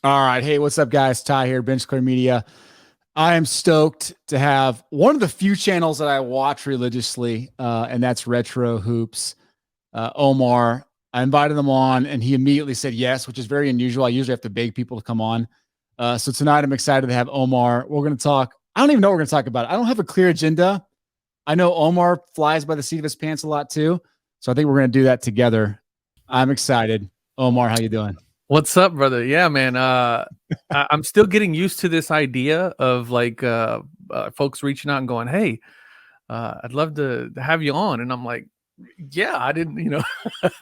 All right. Hey, what's up, guys? Ty here, Bench Clear Media. I am stoked to have one of the few channels that I watch religiously, and that's Retro Hoops. Omar, I invited him on, and he immediately said yes, which is very unusual. I usually have to beg people to come on. So tonight I'm excited to have Omar. We're going to talk. I don't even know what we're going to talk about. I don't have a clear agenda. I know Omar flies by the seat of his pants a lot too, so I think we're going to do that together. I'm excited. Omar, how you doing? What's up, brother? Yeah, man. I'm still getting used to this idea of like folks reaching out and going, "Hey, I'd love to have you on," and I'm like, "Yeah, I didn't,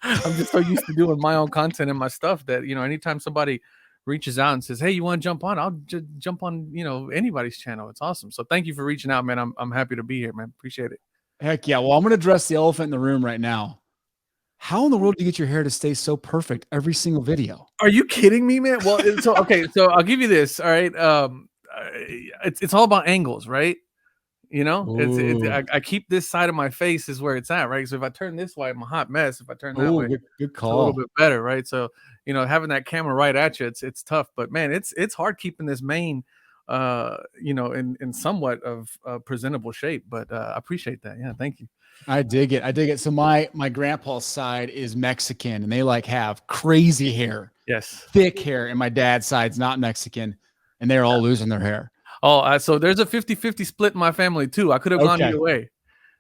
I'm just so used to doing my own content and my stuff that anytime somebody reaches out and says, "Hey, you want to jump on?" I'll just jump on, anybody's channel. It's awesome. So thank you for reaching out, man. I'm happy to be here, man. Appreciate it. Heck yeah. Well, I'm going to address the elephant in the room right now. How in the world do you get your hair to stay so perfect every single video? Are you kidding me, man? Well, so okay, so I'll give you this. All right, it's all about angles, right? I keep this side of my face is where it's at, right? So if I turn this way, I'm a hot mess. If I turn that way, good it's a call. little bit better, right? So having that camera right at you, it's tough. But man, it's hard keeping this mane, in somewhat of presentable shape. But I appreciate that. Yeah, thank you. I dig it. I dig it. So my grandpa's side is Mexican, and they like have crazy hair, Yes, thick hair, and my dad's side's not Mexican, and they're all losing their hair. Oh, so there's a 50-50 split in my family too. I could have gone either way.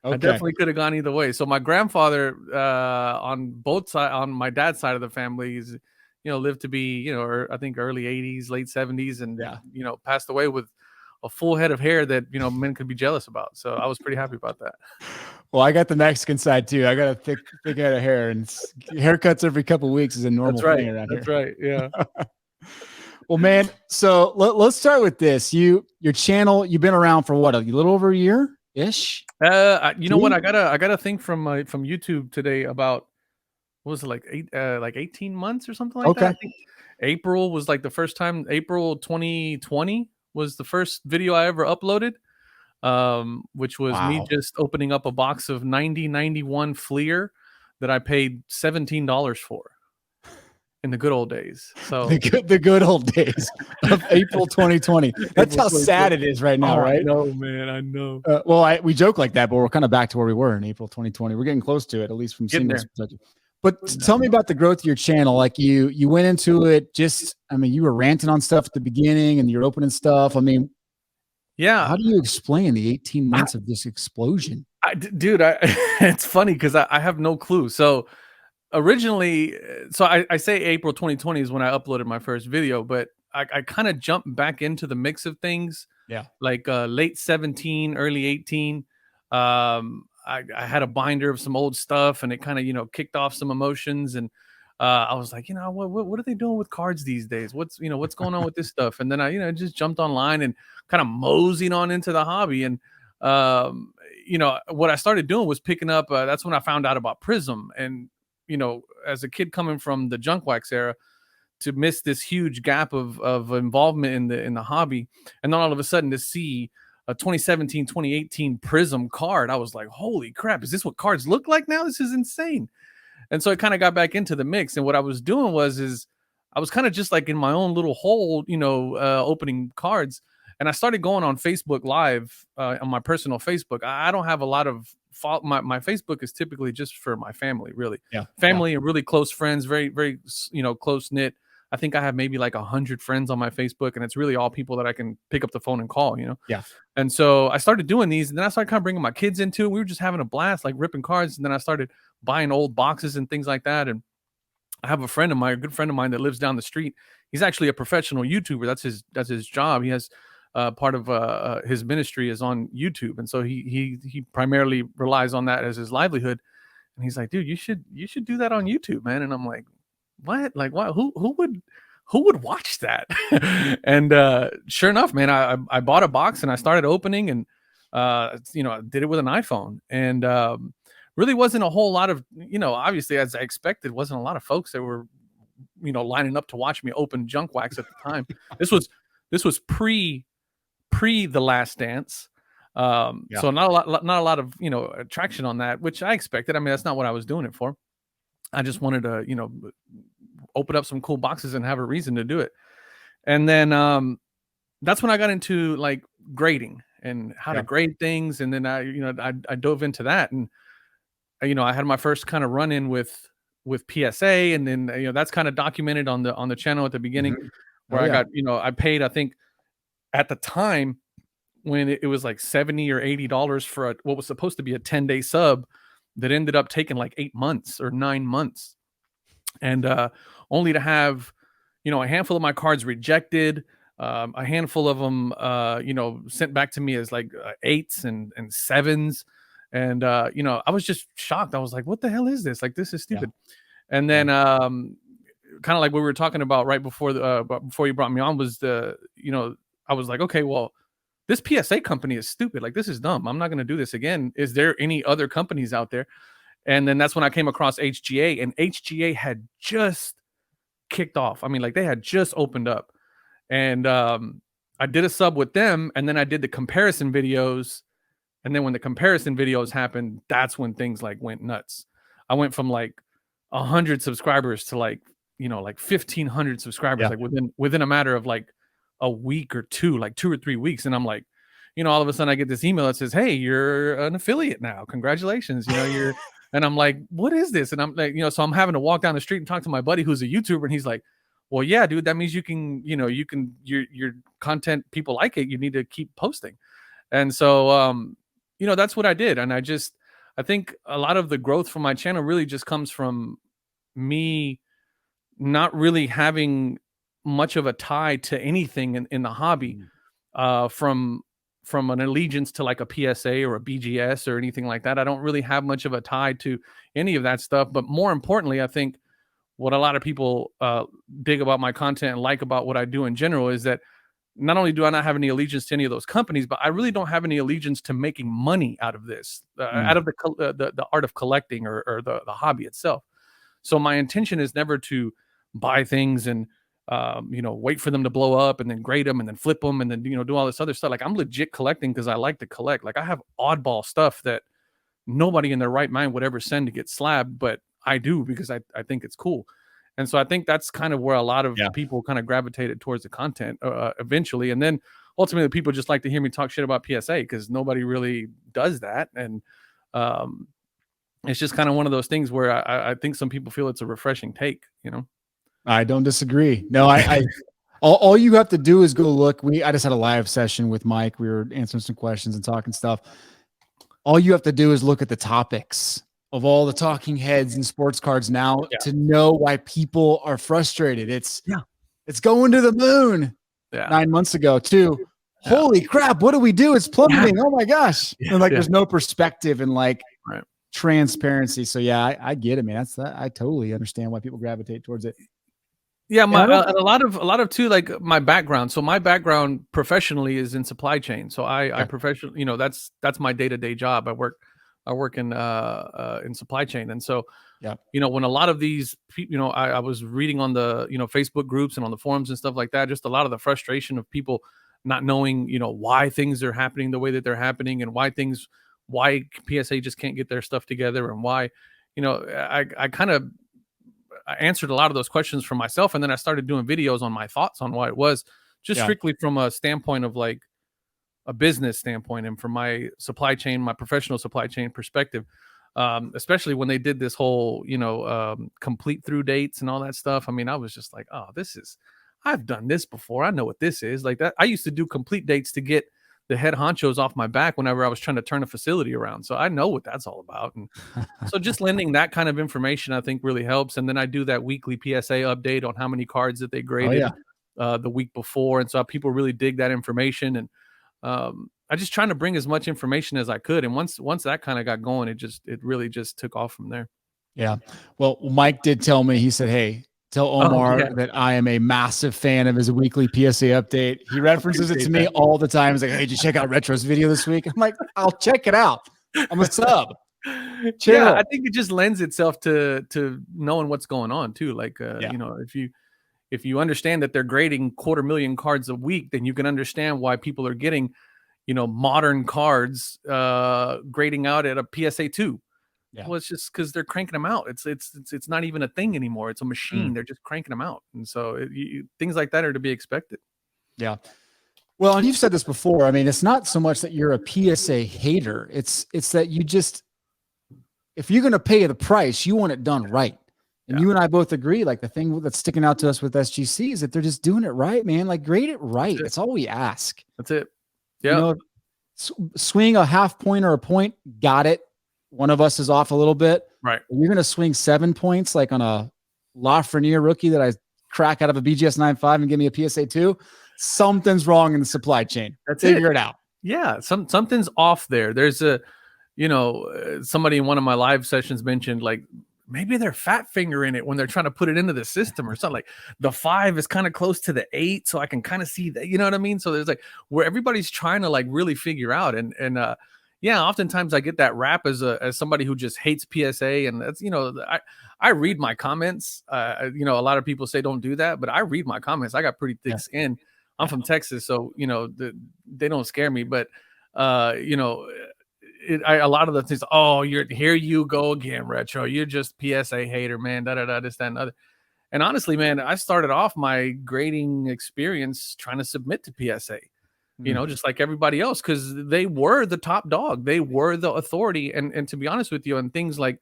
Okay. I definitely could have gone either way. So my grandfather, on both sides, on my dad's side of the family, is, lived to be, I think early 80s, late 70s, and passed away with a full head of hair that men could be jealous about. So I was pretty happy about that. Well, I got the Mexican side too. I got a thick head of hair, and haircuts every couple of weeks is a normal thing around here. That's right. Yeah. Well, man, so let's start with this. Your channel, you've been around for what, a little over a year ish? You know what? I got a thing from YouTube today about, what was it, like 18 months or something like that. I think April was like the first time. April 2020 was the first video I ever uploaded, which was me just opening up a box of 9091 Fleer that I paid $17 for in the good old days. So the good old days of April 2020. That's how sad it is right now, right? I know, man. I know. Well, we joke like that, but we're kind of back to where we were in April 2020. We're getting close to it, at least from singles perspective. But tell me about the growth of your channel. Like you went into it you were ranting on stuff at the beginning and you're opening stuff. I mean, yeah. How do you explain the 18 months of this explosion? Dude, it's funny because I have no clue. So originally, I say April 2020 is when I uploaded my first video, but I kind of jumped back into the mix of things. Yeah. Like late 17, early 18. I had a binder of some old stuff, and it kind of, kicked off some emotions. And I was like, what are they doing with cards these days? What's going on with this stuff? And then I, just jumped online and kind of moseying on into the hobby. And, what I started doing was picking up, that's when I found out about Prism. And, as a kid coming from the junk wax era, to miss this huge gap of involvement in the hobby, and then all of a sudden to see a 2017 2018 Prism card, I was like, holy crap, is this what cards look like now? This is insane. And so I kind of got back into the mix, and what I was doing is I was kind of just like in my own little hole, opening cards. And I started going on Facebook Live, on my personal Facebook. I don't have a lot of my Facebook is typically just for my family, really. Yeah. Family and really close friends, very, very, close knit. I think I have maybe like 100 friends on my Facebook, and it's really all people that I can pick up the phone and call, Yeah. And so I started doing these, and then I started kind of bringing my kids into it. We were just having a blast, like ripping cards. And then I started buying old boxes and things like that. And I have a good friend of mine that lives down the street. He's actually a professional YouTuber. That's his job. He has part of his ministry is on YouTube. And so he primarily relies on that as his livelihood. And he's like, dude, you should do that on YouTube, man. And I'm like, what? Like, what? Who would watch that? And sure enough, man, I bought a box and I started opening, and did it with an iPhone. And really wasn't a whole lot of, obviously, as I expected, wasn't a lot of folks that were, lining up to watch me open junk wax at the time. This was pre The Last Dance. So not a lot of, traction on that, which I expected. I mean, that's not what I was doing it for. I just wanted to, open up some cool boxes and have a reason to do it. And then that's when I got into like grading and how to grade things. And then I dove into that, and I had my first kind of run in with PSA, and then that's kind of documented on the channel at the beginning, where I got I paid, I think at the time when it was like $70 or $80 for what was supposed to be a 10-day sub that ended up taking like 8 months or 9 months, and only to have a handful of my cards rejected, a handful of them sent back to me as like 8s and 7s, and I was just shocked. I was like, what the hell is this? Like, this is stupid. And then kind of like what we were talking about right before before you brought me on was I was like, okay, well, this PSA company is stupid. Like, this is dumb. I'm not going to do this again. Is there any other companies out there? And then that's when I came across HGA, and HGA had just kicked off. I mean, like, they had just opened up, and I did a sub with them, and then I did the comparison videos. And then when the comparison videos happened, that's when things like went nuts. I went from like 100 subscribers to like 1,500 subscribers, like within a matter of like a week or two, like 2 or 3 weeks. And I'm like, all of a sudden I get this email that says, hey, you're an affiliate now. Congratulations. You're, and I'm like, what is this? And I'm like, so I'm having to walk down the street and talk to my buddy who's a YouTuber. And he's like, well, yeah, dude, that means you can, your content, people like it. You need to keep posting. And so, that's what I did. And I think a lot of the growth from my channel really just comes from me not really having much of a tie to anything in the hobby, from an allegiance to like a PSA or a BGS or anything like that. I don't really have much of a tie to any of that stuff. But more importantly, I think what a lot of people dig about my content and like about what I do in general is that not only do I not have any allegiance to any of those companies, but I really don't have any allegiance to making money out of this, out of the art of collecting or the hobby itself. So my intention is never to buy things and wait for them to blow up and then grade them and then flip them and then do all this other stuff. Like, I'm legit collecting because I like to collect. Like, I have oddball stuff that nobody in their right mind would ever send to get slabbed, but I do because I think it's cool. And so I think that's kind of where a lot of people kind of gravitated towards the content eventually. And then ultimately people just like to hear me talk shit about PSA because nobody really does that. And it's just kind of one of those things where I think some people feel it's a refreshing take, I don't disagree. No, all you have to do is go look. I just had a live session with Mike. We were answering some questions and talking stuff. All you have to do is look at the topics of all the talking heads and sports cards now to know why people are frustrated. It's going to the moon 9 months ago too. Holy crap. What do we do? It's plummeting. Oh my gosh. And like, there's no perspective and like transparency. So yeah, I get it, man. I totally understand why people gravitate towards it. Yeah, a lot of too, like my background. So my background professionally is in supply chain. So I professionally, that's my day-to-day job. I work in supply chain. And so, when a lot of these people, I was reading on the, Facebook groups and on the forums and stuff like that, just a lot of the frustration of people not knowing, why things are happening the way that they're happening and why PSA just can't get their stuff together and why, I kind of answered a lot of those questions for myself. And then I started doing videos on my thoughts on why it was, just strictly from a standpoint of like a business standpoint and from my supply chain, my professional supply chain perspective, especially when they did this whole, complete through dates and all that stuff. I mean, I was just like, oh, I've done this before. I know what this is like. That I used to do complete dates to get the head honchos off my back whenever I was trying to turn a facility around. So I know what that's all about. And so just lending that kind of information, I think really helps. And then I do that weekly PSA update on how many cards that they graded the week before. And so people really dig that information. And I just trying to bring as much information as I could. And once that kind of got going, it really just took off from there. Yeah. Well, Mike did tell me, he said, hey, tell Omar that I am a massive fan of his weekly PSA update. He references it to me all the time. He's like, hey, did you check out Retro's video this week? I'm like, I'll check it out. I'm a sub. Chill. Yeah, I think it just lends itself to knowing what's going on too. Like, if you understand that they're grading 250,000 cards a week, then you can understand why people are getting, modern cards grading out at a PSA 2. Yeah. Well, it's just because they're cranking them out. It's not even a thing anymore. It's a machine. Mm. They're just cranking them out, and so things like that are to be expected. Yeah. Well, and you've said this before. I mean, it's not so much that you're a PSA hater. It's that you just, if you're going to pay the price, you want it done right. And Yeah. you and I both agree, like the thing that's sticking out to us with SGC is that they're just doing it right, man. Like grade it right. That's all we ask. That's it. You Yeah. know, swing a half point or a point, got it. One of us is off a little bit. Right. You're going to swing 7 points like on a Lafreniere rookie that I crack out of a BGS 9.5 and give me a PSA 2. Something's wrong in the supply chain. Figure it out. Yeah. Something's off there. There's somebody in one of my live sessions mentioned like maybe they're fat fingering it when they're trying to put it into the system or something. Like the 5 is kind of close to the 8, so I can kind of see that, you know what I mean? So there's like where everybody's trying to like really figure out, and yeah, oftentimes I get that rap as somebody who just hates PSA, and that's, I read my comments. A lot of people say don't do that, but I read my comments. I got pretty thick skin. I'm from Texas, so they don't scare me, but a lot of the things, here you go again, Retro. You're just PSA hater, man. This, that, and other. And honestly, man, I started off my grading experience trying to submit to PSA, just like everybody else, because they were the top dog. They were the authority. And to be honest with you, on things like,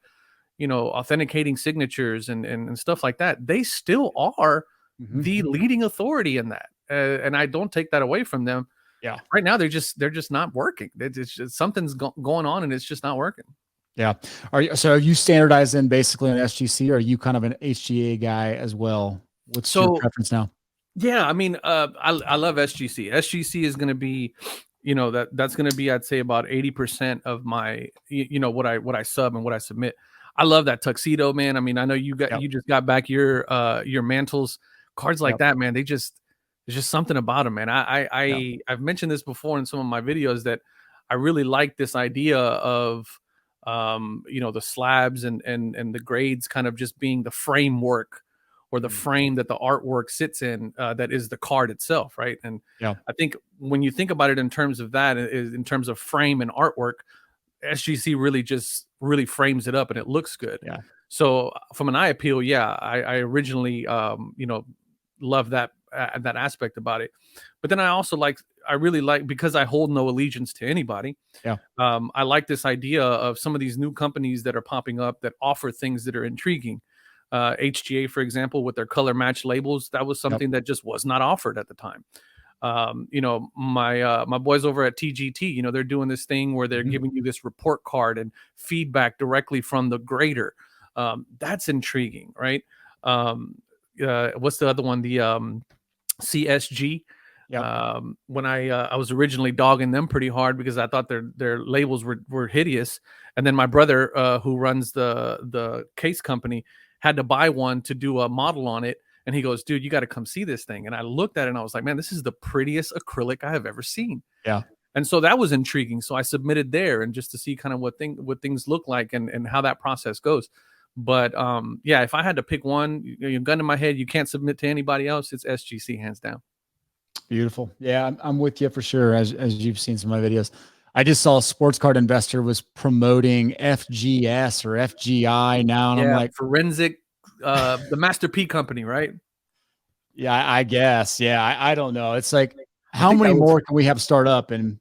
authenticating signatures and stuff like that, they still are the leading authority in that. And I don't take that away from them. Yeah. Right now, they're just not working. It's just something's going on, and it's just not working. Yeah. Are you standardized in basically an SGC, or are you kind of an HGA guy as well? What's your preference now? Yeah, I mean, I love SGC. SGC is going to be, that's going to be, I'd say, about 80% of my, what I sub and what I submit. I love that tuxedo, man. I mean, I know you just got back your mantles, cards like that, man. There's just something about them, man. I've mentioned this before in some of my videos that I really like this idea of, the slabs and the grades kind of just being the framework or the frame that the artwork sits in, that is the card itself, right? And I think when you think about it in terms of that, in terms of frame and artwork, SGC really frames it up and it looks good. Yeah. So from an eye appeal, I originally, love that aspect about it. But then I really like, because I hold no allegiance to anybody. Yeah. I like this idea of some of these new companies that are popping up that offer things that are intriguing. HGA, for example, with their color match labels, that was something that just was not offered at the time. My boys over at TGT, they're doing this thing where they're giving you this report card and feedback directly from the grader. That's intriguing, right? What's the other one? The CSG. When I was originally dogging them pretty hard because I thought their labels were hideous, and then my brother, who runs the case company, had to buy one to do a model on it, and he goes, "Dude, you got to come see this thing." And I looked at it and I was like, "Man, this is the prettiest acrylic I have ever seen." Yeah. And so that was intriguing. So I submitted there, and just to see kind of what things look like and how that process goes. But if I had to pick one, gun to my head, you can't submit to anybody else. It's SGC, hands down. Beautiful. Yeah, I'm with you for sure. As you've seen some of my videos, I just saw a Sports Card Investor was promoting FGS or FGI now, and I'm like, forensic, the Master P company, right? Yeah, I guess. Yeah, I don't know. It's like, how many more can we have start up and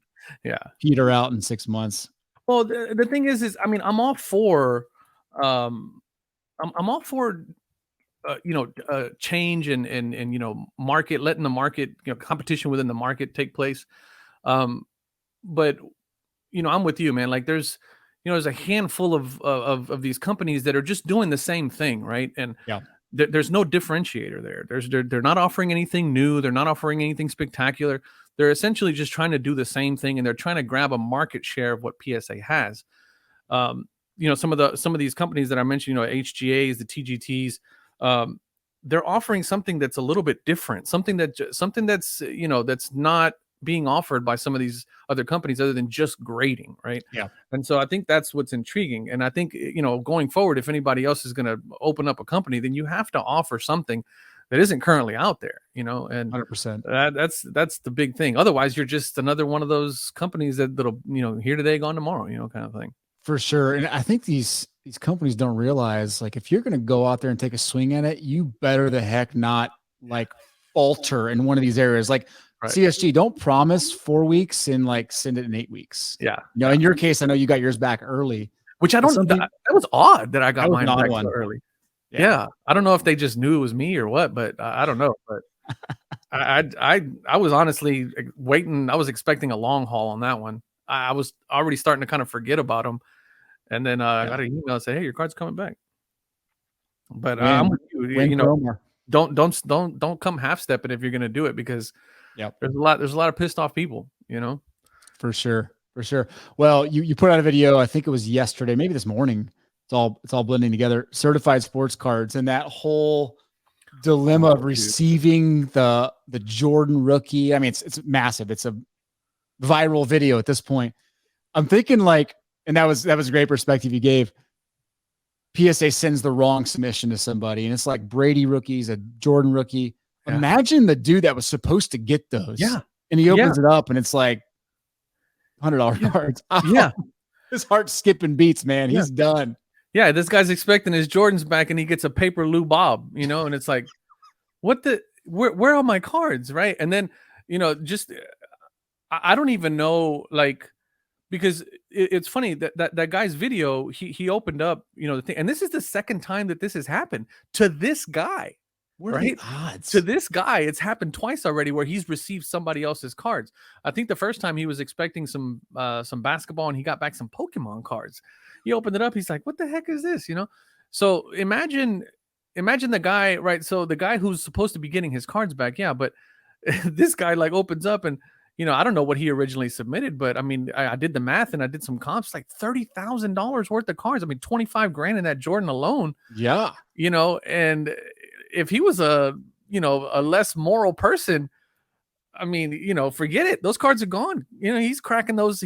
peter out in 6 months? Well, the thing is I mean, I'm all for, I'm all for. Change and market, letting the market, competition within the market take place. But I'm with you, man. Like there's a handful of these companies that are just doing the same thing, right? And there's no differentiator there. They're not offering anything new. They're not offering anything spectacular. They're essentially just trying to do the same thing, and they're trying to grab a market share of what PSA has. Some of these companies that I mentioned, HGAs, the TGTs, they're offering something that's a little bit different, something that's that's not being offered by some of these other companies other than just grading, right? Yeah. And so I think that's what's intriguing. And I think going forward, if anybody else is going to open up a company, then you have to offer something that isn't currently out there, and 100%. That's the big thing. Otherwise, you're just another one of those companies that'll here today, gone tomorrow, kind of thing. For sure. And I think these these companies don't realize, like, if you're going to go out there and take a swing at it, you better the heck not like falter in one of these areas. Like Right. CSG, don't promise 4 weeks and like send it in 8 weeks. Yeah. You know, in your case, I know you got yours back early. Which I don't. That was odd that I got mine back so early. Yeah. I don't know if they just knew it was me or what, but I don't know. But I was honestly waiting. I was expecting a long haul on that one. I was already starting to kind of forget about them, and then I got an email that said, "Hey, your card's coming back." But I'm with you. You know, don't come half stepping if you're going to do it, because there's a lot of pissed off people. You know, for sure. Well, you put out a video. I think it was yesterday, maybe this morning. It's all blending together. Certified sports cards, and that whole dilemma of receiving the Jordan rookie. I mean, it's massive. It's a viral video at this point. I'm thinking like, and that was a great perspective you gave. PSA sends the wrong submission to somebody, and it's like Brady rookies, a Jordan rookie. Yeah. Imagine the dude that was supposed to get those. Yeah. And he opens it up, and it's like $100 cards. Yeah. His heart's skipping beats, man. He's done. Yeah, this guy's expecting his Jordans back, and he gets a paper Lou Bob, you know, and it's like, where are my cards, right? And then, you know, just I don't even know, like, because it's funny that guy's video, he opened up, you know, the thing, and this is the second time that this has happened to this guy. What are the odds? To this guy, it's happened twice already where he's received somebody else's cards. I think the first time he was expecting some basketball, and he got back some Pokemon cards. He opened it up. He's like, "What the heck is this?" You know. So imagine the guy, right? So the guy who's supposed to be getting his cards back, but this guy like opens up, and you know, I don't know what he originally submitted, but I mean, I did the math and I did some comps, like $30,000 worth of cards. I mean, 25 grand in that Jordan alone. Yeah. You know, and if he was a less moral person, I mean, you know, forget it. Those cards are gone. You know, he's cracking those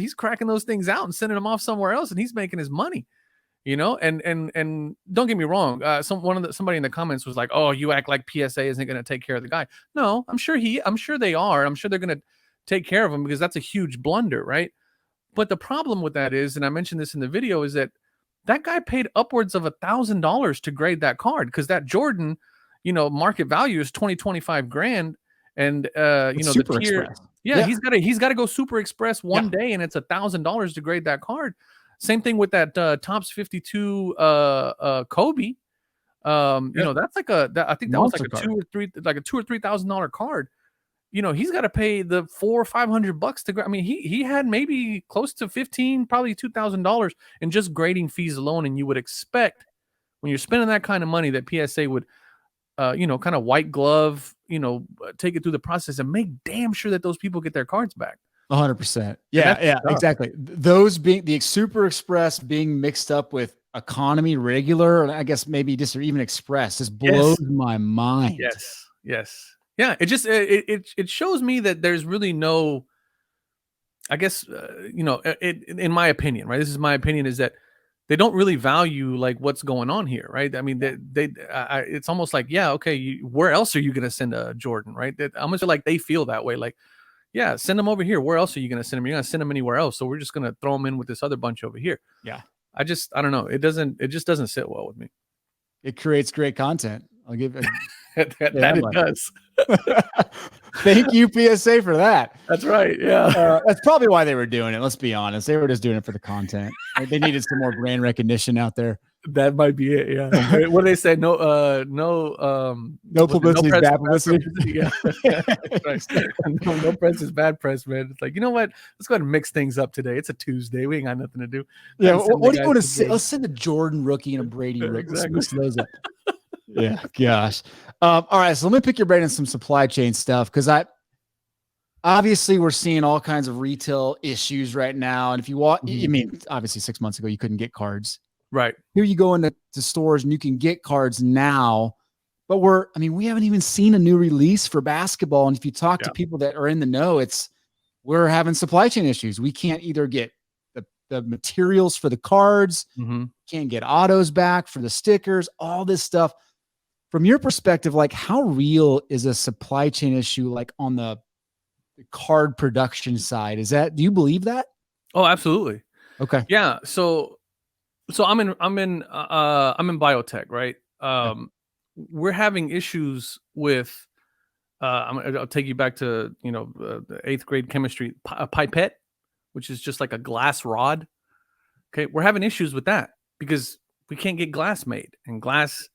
things out and sending them off somewhere else, and he's making his money. You know, and don't get me wrong. Somebody in the comments was like, "Oh, you act like PSA isn't going to take care of the guy." No, I'm sure they are. I'm sure they're going to take care of him, because that's a huge blunder, right? But the problem with that is, and I mentioned this in the video, is that guy paid upwards of $1,000 to grade that card, because that Jordan, you know, market value is 25 grand. And you know, Super the tier, Express. he's got to go Super Express one day, and it's $1,000 to grade that card. Same thing with that Topps 52 Kobe. You know, that's like I think that was like a $2,000 or $3,000 card. You know, he's got to pay the $400 or $500 to grade. I mean, he had maybe close to $1,500, probably $2,000 in just grading fees alone. And you would expect, when you're spending that kind of money, that PSA would you know, kind of white glove, you know, take it through the process and make damn sure that those people get their cards back. 100%. Yeah, exactly. Those being the Super Express being mixed up with economy, regular, and I guess maybe just or even express just blows my mind. Yes. Yeah. It just, it shows me that there's really no, I guess, you know, in my opinion, right? This is my opinion, is that they don't really value like what's going on here, right? I mean, it's almost like, okay, where else are you going to send a Jordan, right? I almost feel like they feel that way. Like, send them over here. Where else are you going to send them? You're going to send them anywhere else. So we're just going to throw them in with this other bunch over here. Yeah. I don't know. It just doesn't sit well with me. It creates great content. I'll give it. That it does. Thank you, PSA, for that. That's right. Yeah. That's probably why they were doing it. Let's be honest. They were just doing it for the content. They needed some more brand recognition out there. That might be it. Yeah. What do they say? No publicity is bad publicity. Yeah. Right. No press is bad press, man. It's like, you know what? Let's go ahead and mix things up today. It's a Tuesday. We ain't got nothing to do. Yeah. What do you want to say? Let's send a Jordan rookie and a Brady rookie. Exactly. Let's mix those up. Yeah, gosh. All right, so let me pick your brain on some supply chain stuff, because obviously we're seeing all kinds of retail issues right now. And if you want, I mean, obviously 6 months ago you couldn't get cards. Right. Here you go into stores and you can get cards now, but we haven't even seen a new release for basketball. And if you talk to people that are in the know, we're having supply chain issues. We can't either get the materials for the cards, can't get autos back for the stickers, all this stuff. From your perspective, like, how real is a supply chain issue, like on the card production side? Do you believe that? Oh, absolutely. Okay. Yeah. So So I'm in biotech, right? We're having issues with I'll take you back to the 8th grade chemistry, a pipette, which is just like a glass rod. Okay, we're having issues with that because we can't get glass made, and glass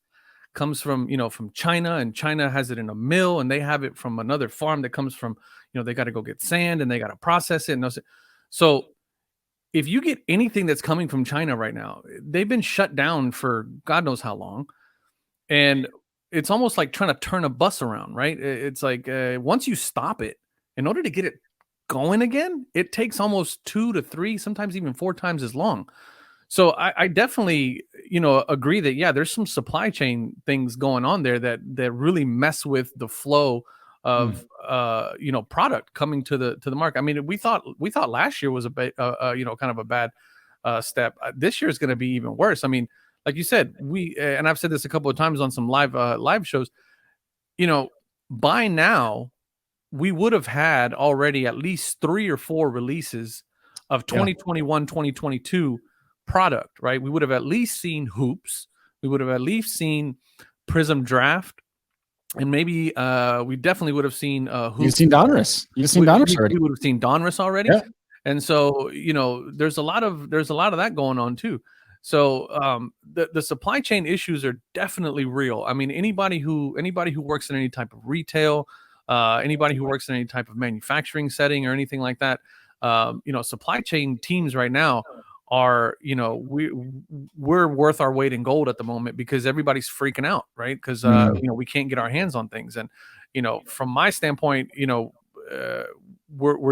comes from from China, and China has it in a mill, and they have it from another farm that comes from they got to go get sand and they got to process it. And so if you get anything that's coming from China right now, they've been shut down for God knows how long, and it's almost like trying to turn a bus around, right? It's like once you stop it, in order to get it going again, it takes almost 2 to 3, sometimes even 4 times as long. So I definitely, agree that yeah, there's some supply chain things going on there that really mess with the flow of product coming to the market. I mean, we thought last year was kind of a bad step. This year is going to be even worse. I mean, like you said, we and I've said this a couple of times on some live shows. By now we would have had already at least 3 or 4 releases of 2021, 2022 product, right? We would have at least seen hoops. We would have at least seen Prism Draft, and maybe we definitely would have seen hoops. You've seen Donruss. You've seen Donruss already. We would have seen Donruss already. Yeah. And so, there's a lot of that going on too. So the supply chain issues are definitely real. I mean, anybody who works in any type of retail, anybody who works in any type of manufacturing setting or anything like that, supply chain teams right now are, we're worth our weight in gold at the moment because everybody's freaking out, right? Because we can't get our hands on things. And from my standpoint, we're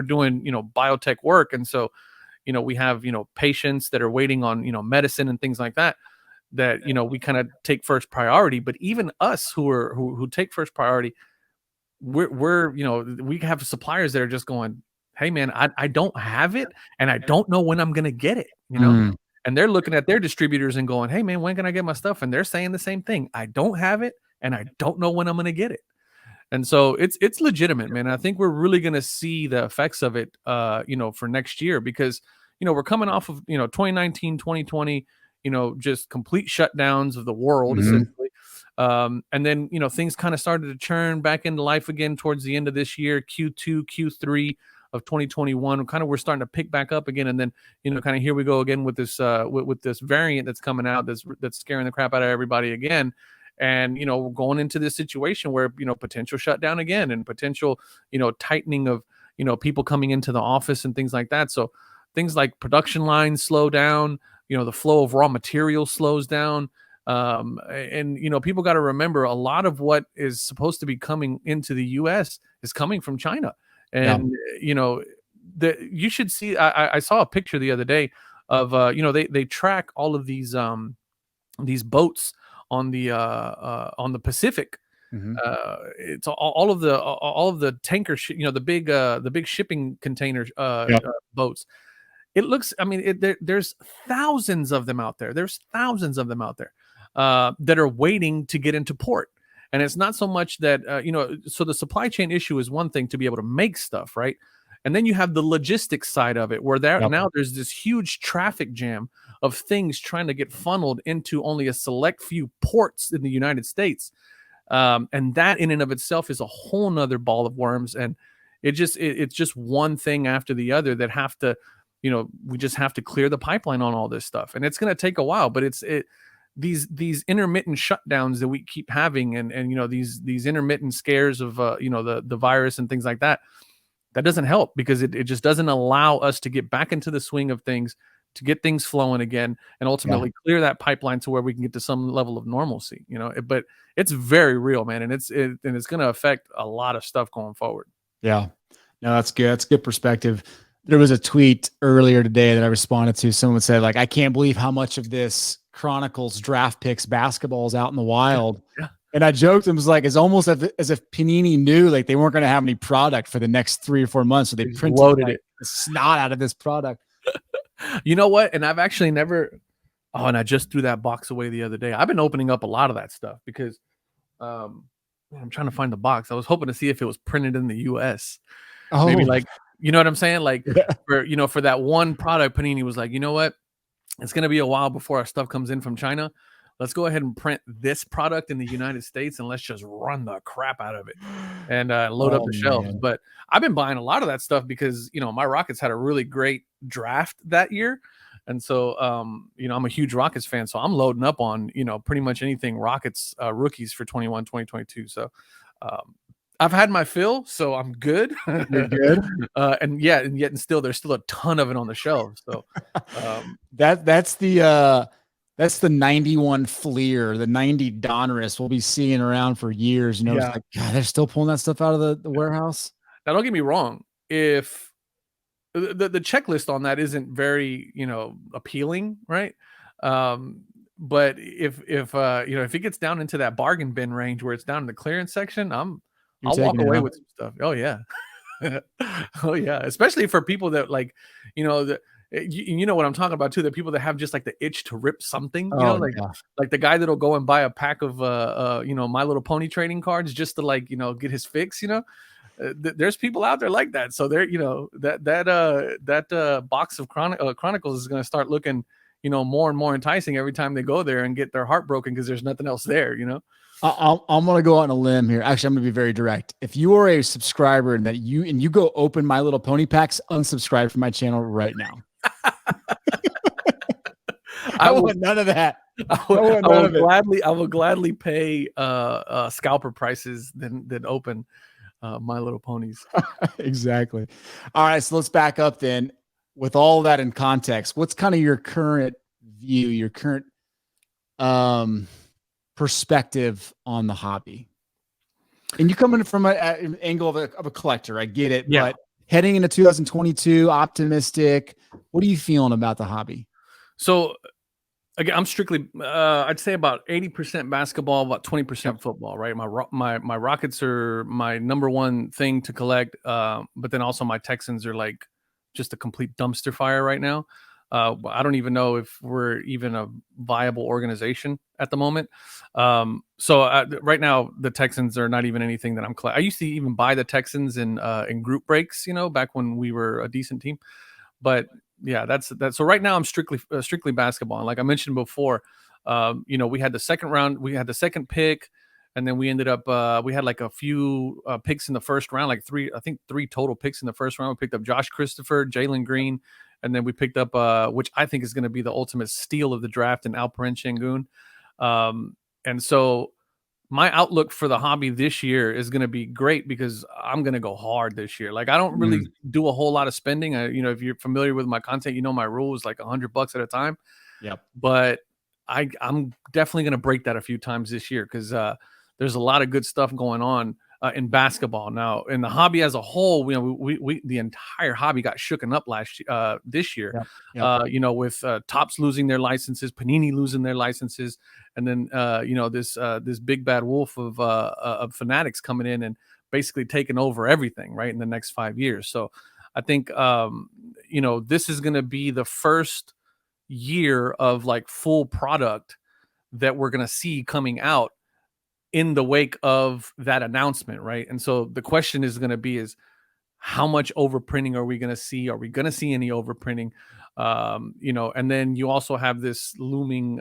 doing biotech work, and so we have patients that are waiting on medicine and things like that we kind of take first priority. But even us who take first priority, we're we have suppliers that are just going, hey man, I don't have it, and I don't know when I'm gonna get it, and they're looking at their distributors and going, hey man, when can I get my stuff? And they're saying the same thing. I don't have it, and I don't know when I'm gonna get it. And so it's legitimate, man. I think we're really gonna see the effects of it for next year, because we're coming off of 2019, 2020, just complete shutdowns of the world, essentially. And then things kind of started to churn back into life again towards the end of this year, Q2, Q3 of 2021. We're starting to pick back up again, and then kind of here we go again with this with this variant that's coming out that's scaring the crap out of everybody again. And we're going into this situation where potential shutdown again, and potential tightening of people coming into the office and things like that. So things like production lines slow down, the flow of raw materials slows down. And people got to remember, a lot of what is supposed to be coming into the US is coming from China. And you should see, I saw a picture the other day of they track all of these boats on the Pacific. It's all of the tanker the big shipping container boats. It looks, I mean, there's thousands of them out there. That are waiting to get into port. And it's not so much that, so the supply chain issue is one thing, to be able to make stuff, right? And then you have the logistics side of it, where now there's this huge traffic jam of things trying to get funneled into only a select few ports in the United States. And that in and of itself is a whole nother ball of worms. And it's just one thing after the other that have to, we just have to clear the pipeline on all this stuff. And it's going to take a while, but these intermittent shutdowns that we keep having, and these intermittent scares of the virus and things like that doesn't help, because it just doesn't allow us to get back into the swing of things, to get things flowing again, and ultimately clear that pipeline to where we can get to some level of normalcy. But it's very real, man, and it's going to affect a lot of stuff going forward. Yeah, no, that's good. That's good perspective. There was a tweet earlier today that I responded to. Someone said, like, I can't believe how much of this Chronicles draft picks basketball is out in the wild. Yeah. And I joked and was like, it's almost as if Panini knew like they weren't going to have any product for the next 3 or 4 months. So they printed the snot out of this product. You know what? And I've actually never, and I just threw that box away the other day. I've been opening up a lot of that stuff because I'm trying to find the box. I was hoping to see if it was printed in the US. Maybe like, you know what I'm saying? Like for that one product, Panini was like, you know what? it's going to be a while before our stuff comes in from China. Let's go ahead and print this product in the United States and let's just run the crap out of it and load up Oh the shelves. man. But I've been buying a lot of that stuff because, my Rockets had a really great draft that year. And so, I'm a huge Rockets fan. So I'm loading up on, pretty much anything Rockets rookies for 2022. So I've had my fill, so I'm good. You're good. And yet still, there's still a ton of it on the shelves. So That's the 91 Fleer, the 90 Donruss we'll be seeing around for years. It's yeah. like, God, they're still pulling that stuff out of the warehouse. Now, don't get me wrong. If the checklist on that isn't very, appealing, right? But if it gets down into that bargain bin range where it's down in the clearance section, I'll walk away with some stuff. Oh yeah. Oh yeah, especially for people that like, you know what I'm talking about too. The people that have just like the itch to rip something, like the guy that'll go and buy a pack of My Little Pony trading cards just to like get his fix. There's people out there like that. So they're that box of Chronicles is going to start looking more and more enticing every time they go there and get their heart broken because there's nothing else there. I'm going to go on a limb here. Actually, I'm going to be very direct. If you are a subscriber and you go open My Little Pony packs, unsubscribe from my channel right now. I want none of that. I will gladly pay scalper prices than open My Little Ponies. Exactly. All right, so let's back up then. With all that in context, what's kind of your current view, your current perspective on the hobby? And you come in from an angle of a collector, I get it, but heading into 2022, optimistic, what are you feeling about the hobby? So again, I'm strictly I'd say about 80% basketball, about 20% football, right? My Rockets are my number one thing to collect, but then also my Texans are like just a complete dumpster fire right now. I don't even know if we're even a viable organization at the moment. So right now, the Texans are not even anything that I'm I used to even buy the Texans in group breaks, back when we were a decent team. But yeah, that's that. So right now, I'm strictly basketball. And like I mentioned before, we had the second round, we had the second pick, and then we ended up we had like a few picks in the first round, like three total picks in the first round. We picked up Josh Christopher, Jalen Green, and then we picked up which I think is going to be the ultimate steal of the draft, in Alperen Şengün. And so my outlook for the hobby this year is going to be great because I'm going to go hard this year. Like I don't really do a whole lot of spending. If you're familiar with my content, my rule is like $100 at a time. Yep. But I'm definitely going to break that a few times this year because there's a lot of good stuff going on in basketball now. In the hobby as a whole, we the entire hobby got shooken up this year. Yep. With Topps losing their licenses, Panini losing their licenses, and then this big bad wolf of fanatics coming in and basically taking over everything right in the next 5 years. So I think this is going to be the first year of like full product that we're going to see coming out in the wake of that announcement, right? And so the question is going to be is how much overprinting are we going to see? Are we going to see any overprinting? And then you also have this looming,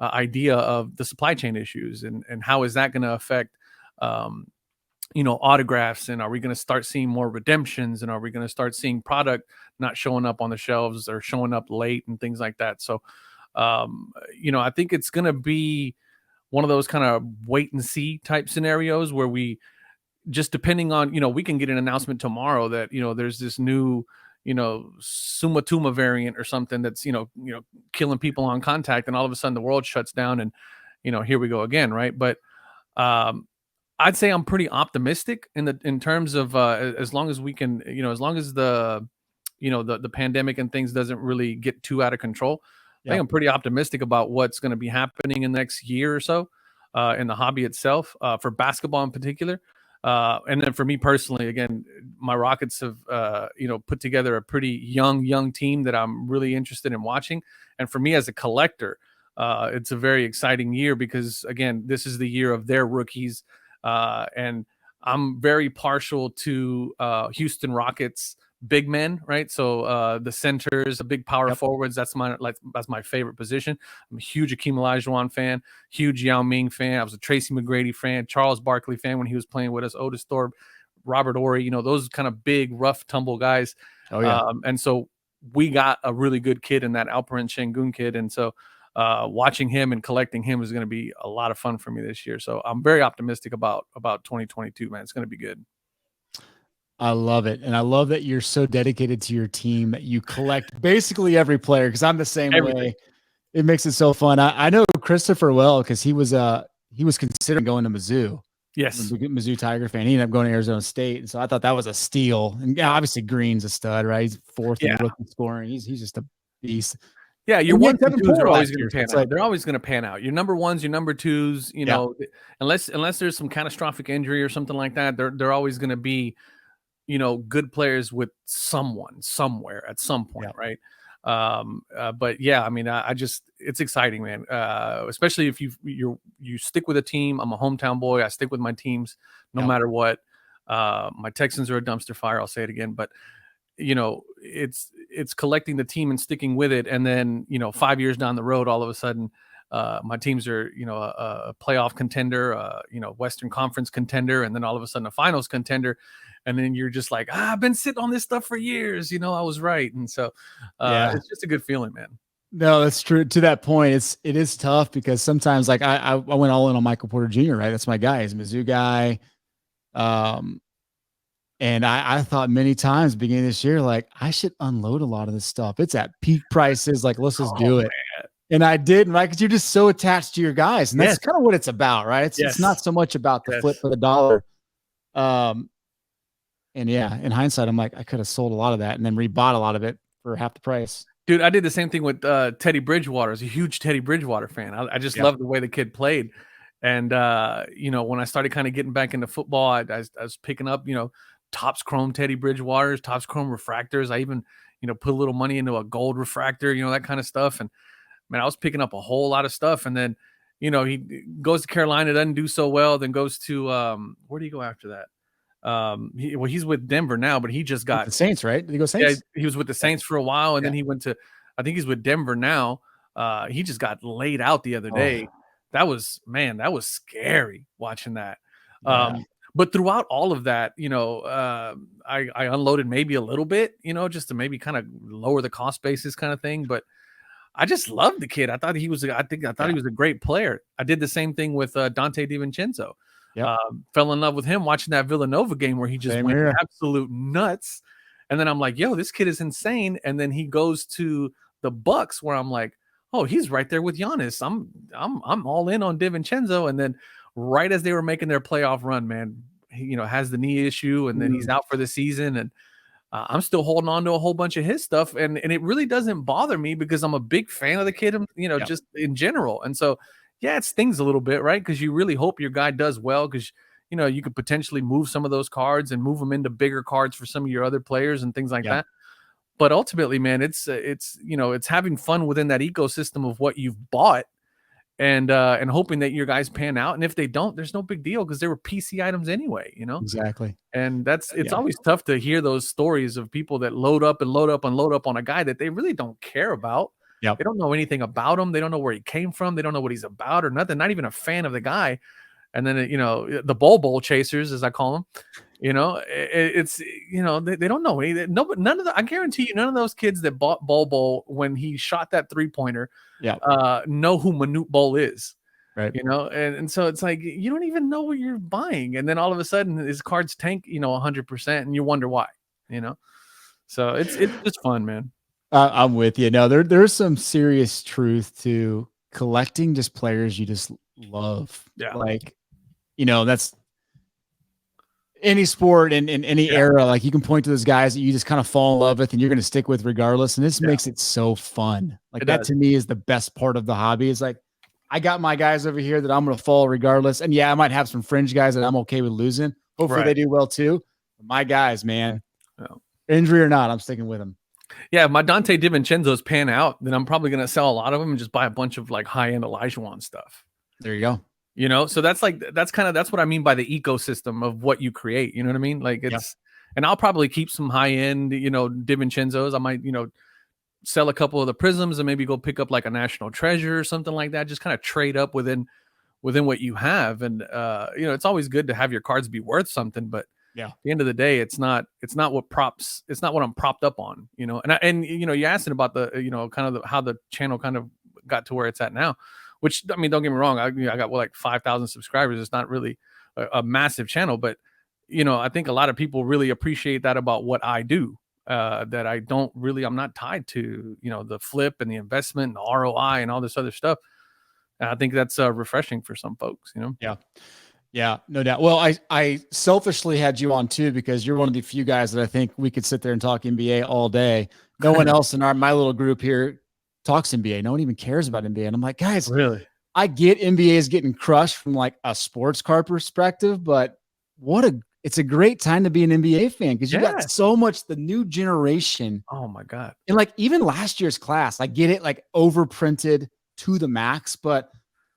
idea of the supply chain issues and how is that going to affect, autographs, and are we going to start seeing more redemptions, and are we going to start seeing product not showing up on the shelves or showing up late and things like that? So, I think it's going to be one of those kind of wait and see type scenarios where we just depending on, we can get an announcement tomorrow that, there's this new, Summa Tuma variant or something that's, killing people on contact. And all of a sudden the world shuts down and, here we go again. Right. But I'd say I'm pretty optimistic in terms of as long as we can, as long as the pandemic and things doesn't really get too out of control. I think I'm pretty optimistic about what's going to be happening in the next year or so in the hobby itself, for basketball in particular. And then for me personally, again, my Rockets have, put together a pretty young team that I'm really interested in watching. And for me as a collector, it's a very exciting year because, again, this is the year of their rookies. And I'm very partial to Houston Rockets big men, right? So the centers, the big power Yep. forwards, that's my favorite position. I'm a huge Akeem Olajuwon fan, huge Yao Ming fan. I was a Tracy McGrady fan, Charles Barkley fan when he was playing with us, Otis Thorpe, Robert Horry, those kind of big, rough, tumble guys. Oh yeah. And so we got a really good kid in that Alperen Şengün kid. And so watching him and collecting him is going to be a lot of fun for me this year. So I'm very optimistic about 2022, man. It's going to be good. I love it. And I love that you're so dedicated to your team that you collect basically every player, because I'm the same way. It makes it so fun. I know Christopher well because he was considering going to Mizzou. Yes. Mizzou Tiger fan. He ended up going to Arizona State. And so I thought that was a steal. And yeah, obviously Green's a stud, right? He's fourth in rookie scoring. He's just a beast. Yeah, your 1s and 2s are always going to pan out. They're always going to pan out. Your number 1s, your number 2s, unless there's some catastrophic injury or something like that, they're always going to be, good players with someone somewhere at some point, right? But yeah, I mean, it's exciting, man. Especially if you stick with a team. I'm a hometown boy. I stick with my teams no matter what. My Texans are a dumpster fire. I'll say it again, but it's collecting the team and sticking with it. And then, 5 years down the road, all of a sudden, my teams are, a playoff contender, Western Conference contender, and then all of a sudden a finals contender. And then you're just like, I've been sitting on this stuff for years. I was right. And so it's just a good feeling, man. No, that's true. To that point, it is tough because sometimes, like I went all in on Michael Porter Jr., right? That's my guy. He's a Mizzou guy. And I thought many times beginning of this year, like I should unload a lot of this stuff. It's at peak prices. Like, let's just do it. Man. And I did, right? Because you're just so attached to your guys. And that's kind of what it's about, right? It's not so much about the flip for the dollar. And yeah, in hindsight, I'm like, I could have sold a lot of that and then rebought a lot of it for half the price. Dude, I did the same thing with Teddy Bridgewater. I was a huge Teddy Bridgewater fan. I just loved the way the kid played. And, when I started kind of getting back into football, I was picking up, Topps Chrome Teddy Bridgewaters, Topps Chrome refractors. I even, put a little money into a gold refractor, that kind of stuff. And, man, I was picking up a whole lot of stuff. And then, he goes to Carolina, doesn't do so well, then goes to where do you go after that? He's with Denver now, but he just got with the Saints, right? Did he go Saints? Yeah, he was with the Saints for a while, and then he went to, I think he's with Denver now. He just got laid out the other day. That was scary watching that. But throughout all of that, I unloaded maybe a little bit, just to maybe kind of lower the cost basis kind of thing. But I just loved the kid. I thought he was he was a great player. I did the same thing with Dante DiVincenzo. Fell in love with him watching that Villanova game where he just went absolute nuts. And then I'm like, yo, this kid is insane. And then he goes to the Bucks where I'm like, oh, he's right there with Giannis. I'm all in on DiVincenzo. And then right as they were making their playoff run, man, he, has the knee issue and then he's out for the season. And I'm still holding on to a whole bunch of his stuff. And it really doesn't bother me because I'm a big fan of the kid, just in general. And so, yeah, it stings a little bit, right? Because you really hope your guy does well because, you could potentially move some of those cards and move them into bigger cards for some of your other players and things like that. But ultimately, man, it's having fun within that ecosystem of what you've bought and hoping that your guys pan out. And if they don't, there's no big deal because they were PC items anyway, Exactly. And it's always tough to hear those stories of people that load up on a guy that they really don't care about. They don't know anything about him. They don't know where he came from. They don't know what he's about or nothing. Not even a fan of the guy. And then, the bowl chasers, as I call them, it's, they don't know anything. No, but I guarantee you, none of those kids that bought Bowl when he shot that 3-pointer, know who Manute Bol is. Right. And so it's like, you don't even know what you're buying. And then all of a sudden his cards tank, 100% and you wonder why, so it's just fun, man. I'm with you. No, there's some serious truth to collecting just players you just love. Yeah. Like, that's any sport in any era. Like you can point to those guys that you just kind of fall in love with and you're going to stick with regardless. And this makes it so fun. Like that to me is the best part of the hobby. Is like, I got my guys over here that I'm going to follow regardless. And yeah, I might have some fringe guys that I'm okay with losing. Hopefully they do well too. But my guys, man, injury or not, I'm sticking with them. Yeah, if my Dante DiVincenzo's pan out, then I'm probably going to sell a lot of them and just buy a bunch of like high-end Olajuwon stuff. There you go. So that's what I mean by the ecosystem of what you create. You know what I mean? Like and I'll probably keep some high end, DiVincenzo's. I might, sell a couple of the prisms and maybe go pick up like a national treasure or something like that. Just kind of trade up within what you have. And it's always good to have your cards be worth something, but Yeah. at the end of the day, it's not what I'm propped up on, and you asking about the, kind of how the channel kind of got to where it's at now, which, I mean, don't get me wrong. I got like 5,000 subscribers. It's not really a massive channel, but I think a lot of people really appreciate that about what I do. That I'm not tied to, the flip and the investment and the ROI and all this other stuff. And I think that's refreshing for some folks, Yeah. Yeah, no doubt. Well, I selfishly had you on too, because you're one of the few guys that I think we could sit there and talk NBA all day. No one else in my little group here talks NBA. No one even cares about NBA. And I'm like, guys, really? I get NBA is getting crushed from like a sports card perspective, but it's a great time to be an NBA fan, because you got so much, the new generation. Oh my God. And like even last year's class, I get it, like overprinted to the max, but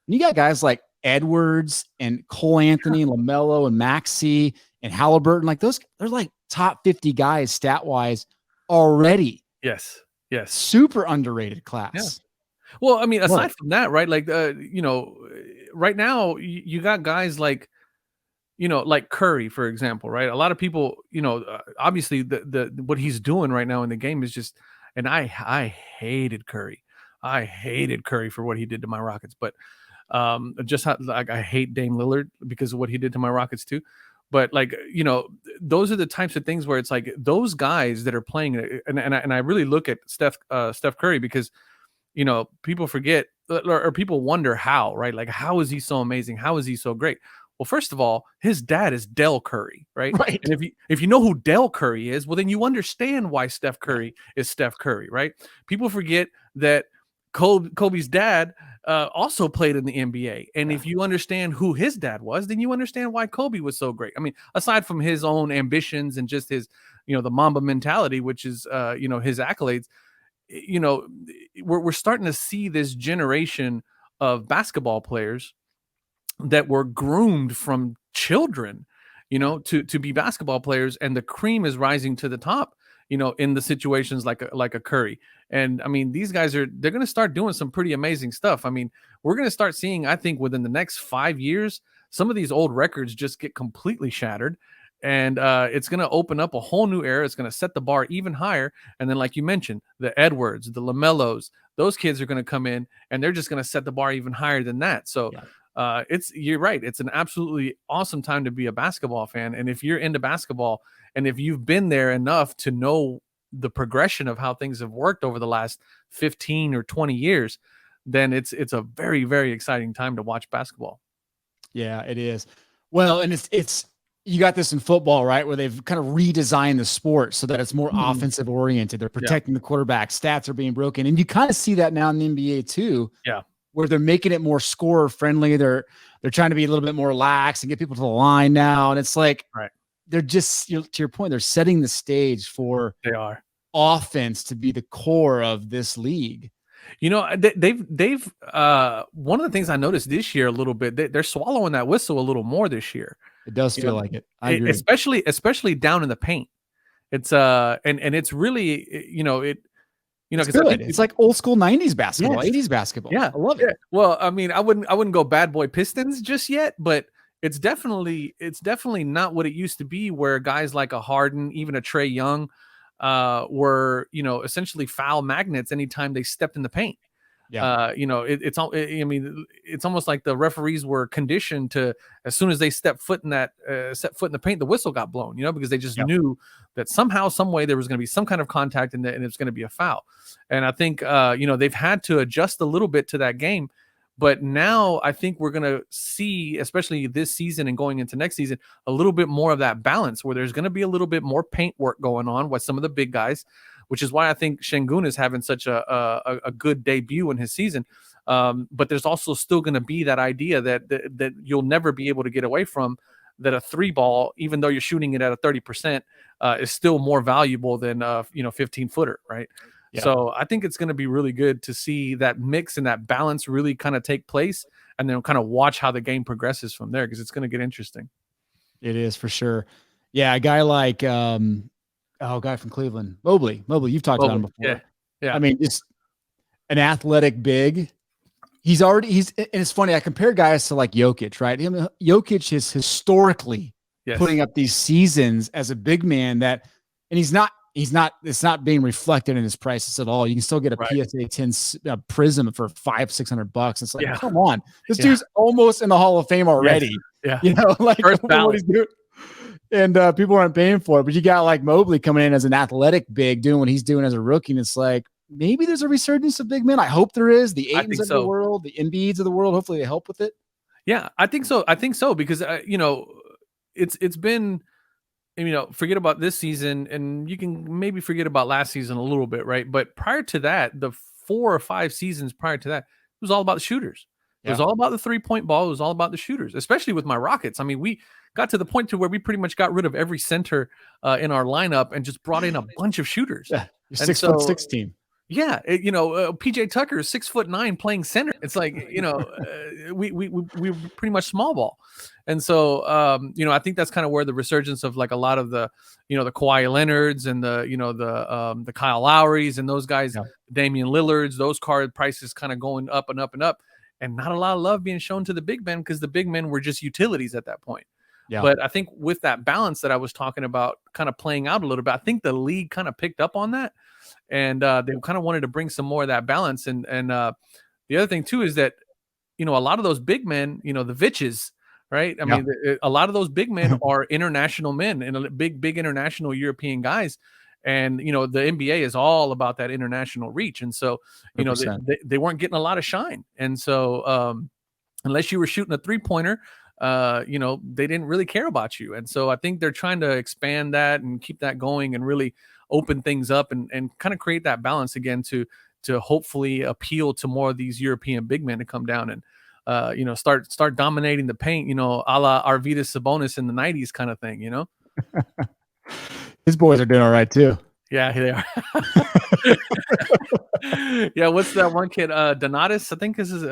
you got guys like Edwards and Cole Anthony and LaMelo and Maxey and Halliburton, like those, they're like top 50 guys stat wise already. Yes. Super underrated class. Yeah. Well, I mean, aside from that, right? Like, right now you got guys like, like Curry, for example, right? A lot of people, obviously the what he's doing right now in the game is just, and I hated Curry. I hated Curry for what he did to my Rockets, but just how, like, I hate Dame Lillard because of what he did to my Rockets too. But like, those are the types of things where it's like those guys that are playing, and I really look at Steph Curry, because people forget, or people wonder how, right? Like, how is he so amazing? How is he so great? Well, first of all, his dad is Del Curry, right? Right. And if you know who Del Curry is, well, then you understand why Steph Curry is Steph Curry, right? People forget that Kobe's dad also played in the NBA. And if you understand who his dad was, then you understand why Kobe was so great. I mean, aside from his own ambitions and just his, the Mamba mentality, which is, his accolades, we're starting to see this generation of basketball players that were groomed from children, to be basketball players, and the cream is rising to the top, in the situations like a Curry. And I mean, these guys they're going to start doing some pretty amazing stuff. I mean, we're going to start seeing, I think, within the next 5 years, some of these old records just get completely shattered. And it's going to open up a whole new era. It's going to set the bar even higher. And then, like you mentioned, the Edwards, the LaMelos, those kids are going to come in, and they're just going to set the bar even higher than that. So you're right. It's an absolutely awesome time to be a basketball fan. And if you're into basketball, and if you've been there enough to know the progression of how things have worked over the last 15 or 20 years, then it's a very, very exciting time to watch basketball. Yeah, it is. Well, and it's you got this in football, right, where they've kind of redesigned the sport so that it's more offensive oriented. They're protecting the quarterback. Stats are being broken. And you kind of see that now in the NBA too. Yeah. Where they're making it more scorer friendly. They're trying to be a little bit more lax and get people to the line now. And it's like, they're just, to your point, they're setting the stage for offense to be the core of this league. They've one of the things I noticed this year a little bit, they're swallowing that whistle a little more this year. It does feel like it. I agree. Especially down in the paint. It's and it's really, it's good. It's like old school 90s basketball, 80s basketball. Yeah, I love it. Well, I mean, I wouldn't go bad boy Pistons just yet, but it's definitely not what it used to be, where guys like a Harden, even a Trae Young, were, essentially foul magnets anytime they stepped in the paint. Yeah. It's almost like the referees were conditioned to, as soon as they set foot in the paint, the whistle got blown, because they just knew that somehow, some way, there was going to be some kind of contact and it's going to be a foul. And I think, they've had to adjust a little bit to that game. But now I think we're going to see, especially this season and going into next season, a little bit more of that balance, where there's going to be a little bit more paint work going on with some of the big guys, which is why I think Şengün is having such a good debut in his season. But there's also still going to be that idea that you'll never be able to get away from, that a 3-ball, even though you're shooting it at a 30%, is still more valuable than 15-footer, right? Yeah. So I think it's going to be really good to see that mix and that balance really kind of take place, and then kind of watch how the game progresses from there, because it's going to get interesting. It is, for sure. Yeah, a guy like guy from Cleveland, Mobley. You've talked about him Mobley. before. Yeah. I mean, just an athletic big. And it's funny. I compare guys to like Jokic, right? Jokic is historically putting up these seasons as a big man and it's not being reflected in his prices at all. You can still get a PSA 10 Prism for $500-600. It's like, come on, this dude's almost in the Hall of Fame already. Yes. You know, like first what he's doing. And people aren't paying for it, but you got like Mobley coming in as an athletic big, doing what he's doing as a rookie. And it's like, maybe there's a resurgence of big men. I hope there is. The Aitons of the world, the Embiids of the world. Hopefully they help with it. Yeah, I think so. Because it's been, forget about this season, and you can maybe forget about last season a little bit, right? But prior to that, the 4 or 5 seasons prior to that, it was all about the shooters. It was all about the 3-point ball. It was all about the shooters, especially with my Rockets. I mean, we got to the point to where we pretty much got rid of every center in our lineup and just brought in a bunch of shooters. Yeah, 6'6" team. Yeah, PJ Tucker is 6'9" playing center. It's like, we pretty much small ball. And so, I think that's kind of where the resurgence of like a lot of the, the Kawhi Leonards and the Kyle Lowrys and those guys, Damian Lillards, those card prices kind of going up and up and up, and not a lot of love being shown to the big men because the big men were just utilities at that point. Yeah. But I think with that balance that I was talking about kind of playing out a little bit, I think the league kind of picked up on that. And they kind of wanted to bring some more of that balance. And the other thing too is that, a lot of those big men, the Vitches, right? I mean, a lot of those big men are international men and big international European guys. And, the NBA is all about that international reach. And so, they weren't getting a lot of shine. And so unless you were shooting a 3-pointer, they didn't really care about you. And so I think they're trying to expand that and keep that going and really open things up and kind of create that balance again to hopefully appeal to more of these European big men to come down and start dominating the paint, a la Arvydas Sabonis in the 90s kind of thing, His boys are doing all right too. Yeah, they are. Yeah, what's that one kid? Donatus, I think this is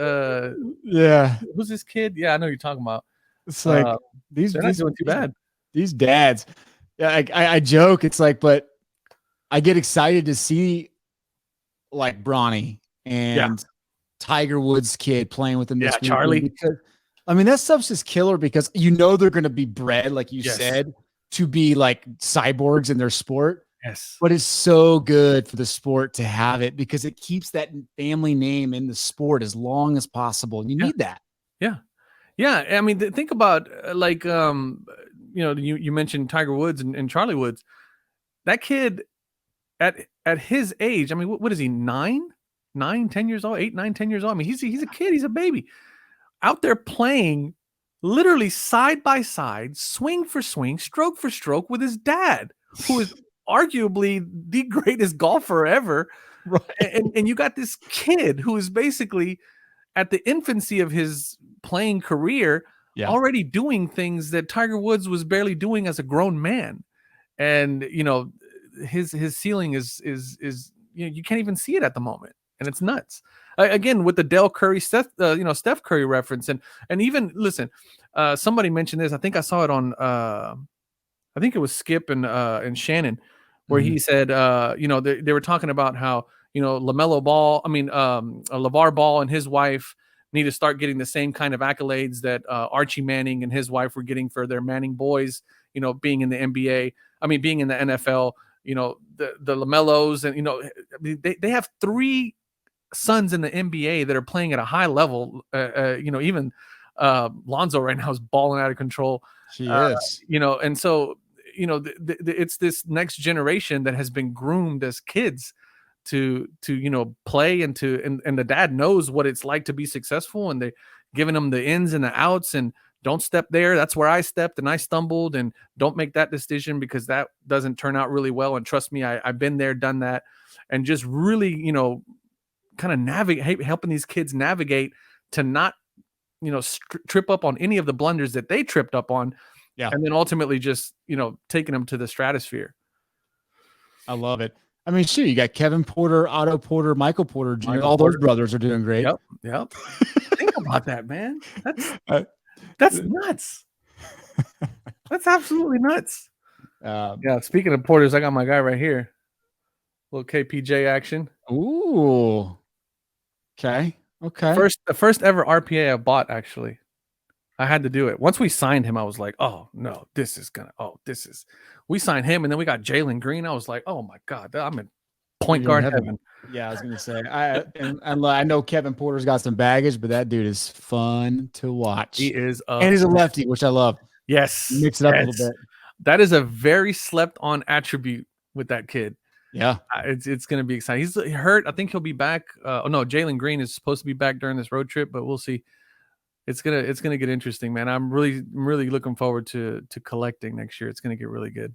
who's this kid? Yeah, I know you're talking about. It's like they're not doing too bad. These dads. Yeah, I joke, it's like, but I get excited to see like Bronny and Tiger Woods' kid playing with him this week. Charlie. Because, I mean, that stuff's just killer because they're going to be bred, like you said, to be like cyborgs in their sport. Yes. But it's so good for the sport to have it because it keeps that family name in the sport as long as possible. And you need that. Yeah. Yeah. I mean, think about you mentioned Tiger Woods and Charlie Woods. That kid at his age, I mean, what is he, 10 years old, 8, 9, 10 years old? I mean, he's a kid, he's a baby out there playing literally side by side, swing for swing, stroke for stroke with his dad, who is arguably the greatest golfer ever. Right. And you got this kid who is basically at the infancy of his playing career, already doing things that Tiger Woods was barely doing as a grown man. And, his ceiling is you can't even see it at the moment, and it's nuts. Again, with the Dell Curry Steph Curry reference, and even listen, somebody mentioned this. I think I saw it on I think it was Skip and Shannon, where he said they were talking about how LaMelo Ball, LeVar Ball and his wife need to start getting the same kind of accolades that Archie Manning and his wife were getting for their Manning boys, being in the NBA. I mean, being in the NFL. The LaMelos and they have 3 sons in the NBA that are playing at a high level. Even Lonzo right now is balling out of control. He is. And so it's this next generation that has been groomed as kids to play and the dad knows what it's like to be successful, and they're giving them the ins and the outs and don't step there. That's where I stepped and I stumbled, and don't make that decision because that doesn't turn out really well. And trust me, I've been there, done that, and just really, kind of navigate, helping these kids navigate to not, trip up on any of the blunders that they tripped up on. Yeah. And then ultimately just, taking them to the stratosphere. I love it. I mean, shoot, you got Kevin Porter, Otto Porter, Michael Porter Jr. All those brothers are doing great. Yep. Think about that, man. That's nuts. That's absolutely nuts. Yeah. Speaking of porters, I got my guy right here. Little KPJ action. Ooh. Okay. Okay. The first ever RPA I bought, actually. I had to do it. Once we signed him, I was like, oh no, we signed him, and then we got Jalen Green. I was like, oh my God, I'm in point guard heaven. Yeah, I was gonna say. I know Kevin Porter's got some baggage, but that dude is fun to watch. He is, and he's a lefty, which I love. Yes, Mix it up a little bit. That is a very slept on attribute with that kid. Yeah, it's going to be exciting. He's hurt. I think he'll be back. Oh no, Jalen Green is supposed to be back during this road trip, but we'll see. It's gonna get interesting, man. I'm really looking forward to collecting next year. It's gonna get really good.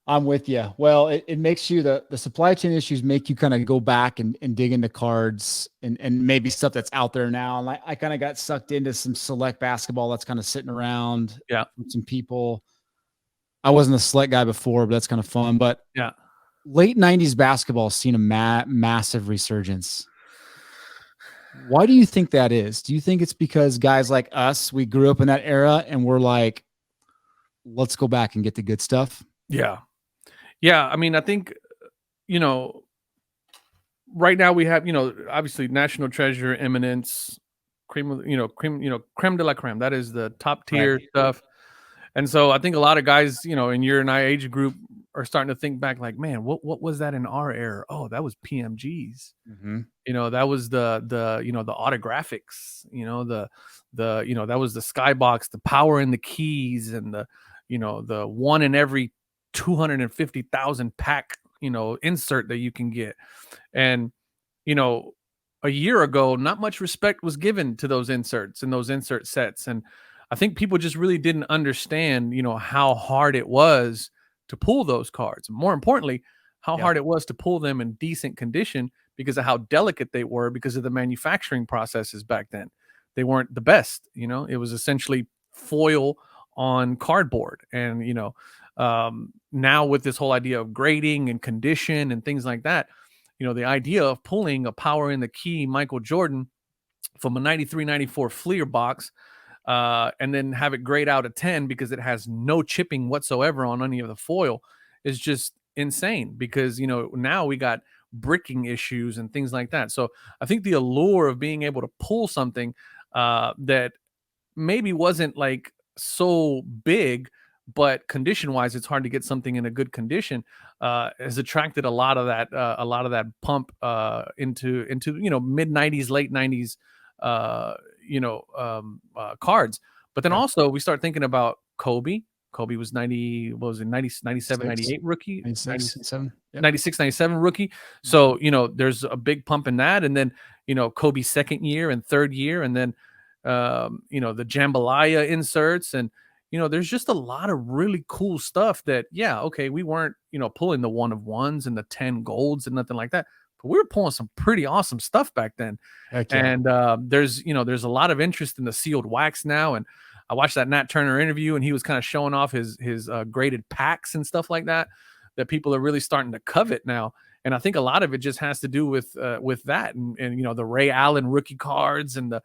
I'm with you. Well, it makes you the supply chain issues make you kind of go back and dig into cards and maybe stuff that's out there now. And I kind of got sucked into some select basketball that's kind of sitting around. Yeah, with some people. I wasn't a select guy before, but that's kind of fun. But yeah, late 90s basketball has seen a massive resurgence. Why do you think that is? Do you think it's because guys like us, we grew up in that era and we're like, let's go back and get the good stuff? Yeah. Yeah. I mean, I think, right now we have, obviously National Treasure, Eminence, creme de la creme. That is the top tier stuff. And so I think a lot of guys, in your and I age group are starting to think back like, man, what was that in our era? Oh, that was PMGs. Mm-hmm. That was the autographics, that was the skybox, the power in the keys, and the one in every 250,000 pack, insert that you can get. And, a year ago, not much respect was given to those inserts and those insert sets. And I think people just really didn't understand, how hard it was to pull those cards. More importantly, how hard it was to pull them in decent condition because of how delicate they were, because of the manufacturing processes back then. They weren't the best, it was essentially foil on cardboard. And, now with this whole idea of grading and condition and things like that, the idea of pulling a power in the key Michael Jordan from a 93-94 Fleer box, and then have it grade out a 10 because it has no chipping whatsoever on any of the foil is just insane, because now we got bricking issues and things like that. So I think the allure of being able to pull something that maybe wasn't like so big, but condition wise it's hard to get something in a good condition, has attracted a lot of that pump into mid 90s, late 90s cards. But then also we start thinking about Kobe was 90, what was it, 90, 97, 98 rookie, 96, 97 rookie. So, there's a big pump in that. And then, Kobe's second year and third year. And then, the jambalaya inserts. And, there's just a lot of really cool stuff that, we weren't, pulling the 1 of 1s and the 10 golds and nothing like that. But we were pulling some pretty awesome stuff back then. And there's a lot of interest in the sealed wax now. And I watched that Nat Turner interview, and he was kind of showing off his graded packs and stuff like that people are really starting to covet now. And I think a lot of it just has to do with that and the Ray Allen rookie cards and the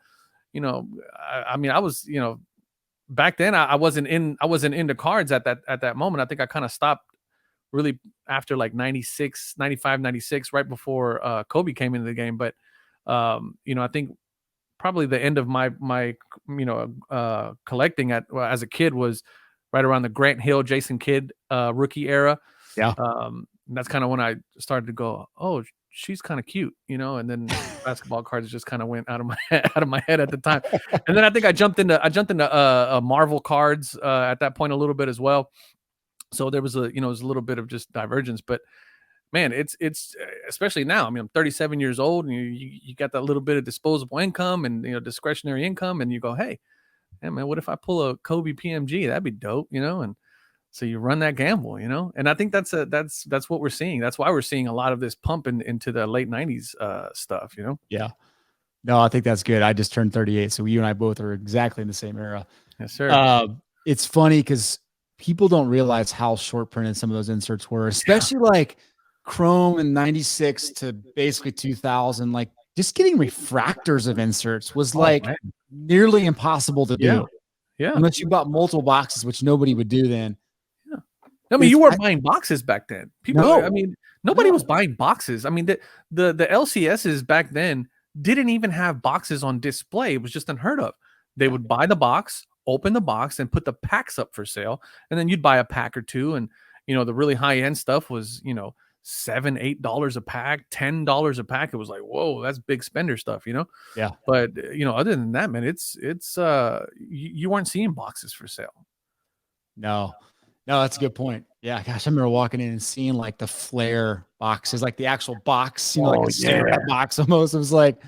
I was back then I wasn't into cards at that moment. I think I kind of stopped really after like 96, 95, 96, right before Kobe came into the game. But I think probably the end of my collecting as a kid was right around the Grant Hill, Jason Kidd rookie era. Yeah. That's kind of when I started to go, oh, she's kind of cute, and then basketball cards just kind of went out of my head at the time. And then I think I jumped into Marvel cards at that point a little bit as well. So there was it was a little bit of just divergence, but man, it's especially now. I mean, I'm 37 years old, and you got that little bit of disposable income and discretionary income, and you go, hey man, what if I pull a Kobe PMG? That'd be dope, and so you run that gamble, and I think that's what we're seeing. That's why we're seeing a lot of this pump into the late 90s stuff, Yeah. No, I think that's good. I just turned 38, so you and I both are exactly in the same era. Yes, sir. It's funny because people don't realize how short printed some of those inserts were, especially like Chrome in 96 to basically 2000. Like just getting refractors of inserts was nearly impossible to do. Yeah. Unless you bought multiple boxes, which nobody would do then. I mean, you weren't buying boxes back then. People, No. I mean, nobody was buying boxes. I mean, the LCSs back then didn't even have boxes on display. It was just unheard of. They would buy the box, open the box, and put the packs up for sale, and then you'd buy a pack or two. And the really high end stuff was $7, $8 a pack, $10 a pack. It was like, whoa, that's big spender stuff, Yeah. But other than that, man, it's you weren't seeing boxes for sale. No, that's a good point. Yeah, gosh, I remember walking in and seeing like the flare boxes, like the actual box, like a cigarette box almost. It was like,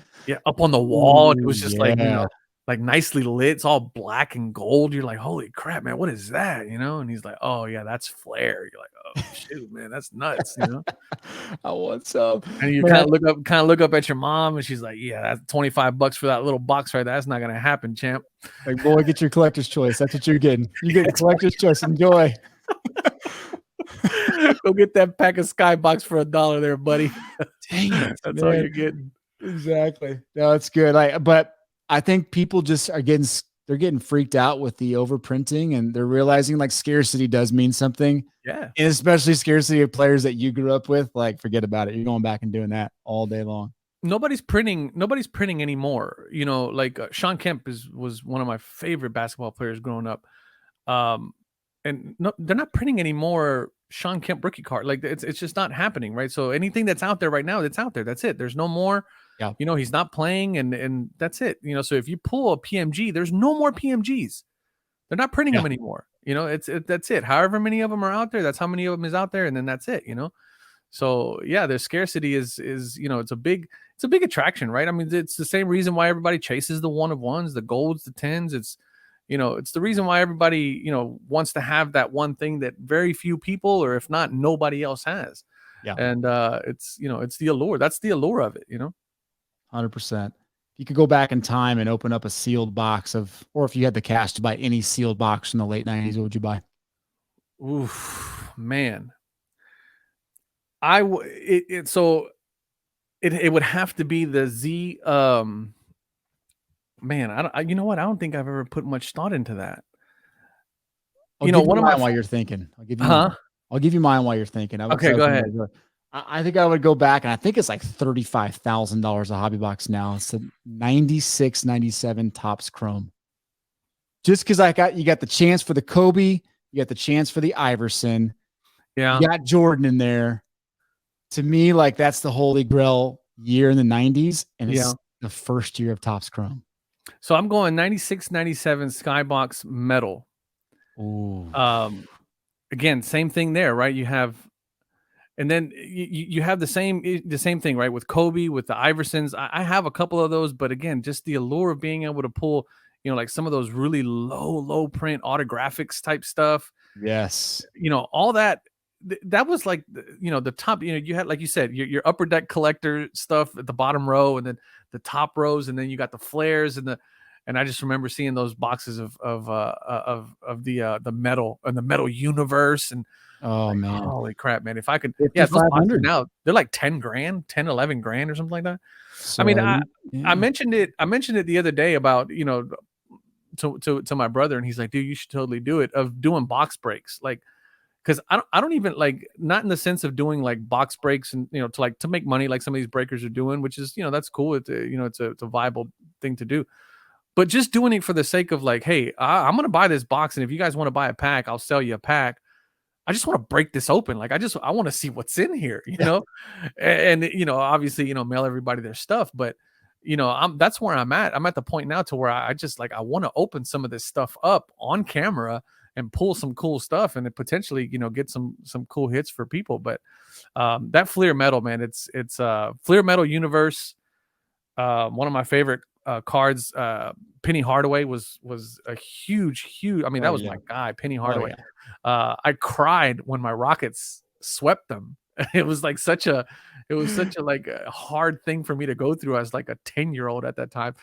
up on the wall. It was just like, yeah. like nicely lit. It's all black and gold. You're like, holy crap, man, what is that? And he's like, oh yeah, that's flare. You're like, oh shoot, man, that's nuts. I want some. And you kind of look up at your mom, and she's like, yeah, that's $25 for that little box right there. That's not gonna happen, champ. Like, boy, get your collector's choice. That's what you're getting. You get the collector's choice. Enjoy. Go get that pack of Skybox for $1 there, buddy. Dang it, that's all you're getting. Exactly. No, it's good. But I think people just are getting freaked out with the overprinting, and they're realizing like scarcity does mean something. Yeah. And especially scarcity of players that you grew up with. Like, forget about it. You're going back and doing that all day long. Nobody's printing anymore. Like Sean Kemp was one of my favorite basketball players growing up. And no, they're not printing any more Sean Kemp rookie card. Like it's just not happening, right? So anything that's out there right now, that's out there. That's it. There's no more. Yeah. He's not playing, and that's it. So if you pull a PMG, there's no more PMGs. They're not printing them anymore. That's it. However many of them are out there, that's how many of them is out there, and then that's it. So yeah, the scarcity is it's a big attraction, right? I mean, it's the same reason why everybody chases the 1 of 1s, the golds, the 10s. It's it's the reason why everybody wants to have that one thing that very few people, or if not nobody else has. Yeah. And it's it's the allure. That's the allure of it. 100%. If you could go back in time and open up a sealed box or if you had the cash to buy any sealed box in the late 90s, what would you buy? Oof, man. It would have to be the Z. Man, you know what? I don't think I've ever put much thought into that. One of mine while you're thinking. I'll give you mine while you're thinking. Okay, go ahead. I think I would go back, and I think it's like $35,000 a hobby box now. It's a 96, 97 Topps Chrome. Just because you got the chance for the Kobe, you got the chance for the Iverson. Yeah. You got Jordan in there. To me, like that's the holy grail year in the 90s, and it's the first year of Topps Chrome. So I'm going 96, 97 Skybox metal. Ooh. Again, same thing there, right? You have, and then you have the same thing, right? With Kobe, with the Iversons. I have a couple of those, but again, just the allure of being able to pull, like some of those really low print autographics type stuff. Yes. All that. That was like, the top, you had, like you said, your upper deck collector stuff at the bottom row, and then the top rows, and then you got the flares and I just remember seeing those boxes of the metal and the metal universe, and man, holy crap, man! If I could, those boxes now they're like 10 grand, 10, 11 grand or something like that. So, I mean, I mentioned it the other day about, to my brother, and he's like, dude, you should totally do it, of doing box breaks, like. Because I don't even like, not in the sense of doing like box breaks and to make money like some of these breakers are doing, which is that's cool. It's a viable thing to do, but just doing it for the sake of like, hey, I'm gonna buy this box, and if you guys want to buy a pack, I'll sell you a pack. I just want to break this open, like I want to see what's in here, and obviously mail everybody their stuff, but that's where I'm at. I'm at the point now to where I just like I want to open some of this stuff up on camera and pull some cool stuff, and then potentially, get some cool hits for people. But that Fleer Metal, man, it's Fleer Metal Universe. One of my favorite cards. Penny Hardaway was a huge. I mean, that was my guy, Penny Hardaway. I cried when my Rockets swept them. It was such a like a hard thing for me to go through as like a 10-year-old at that time.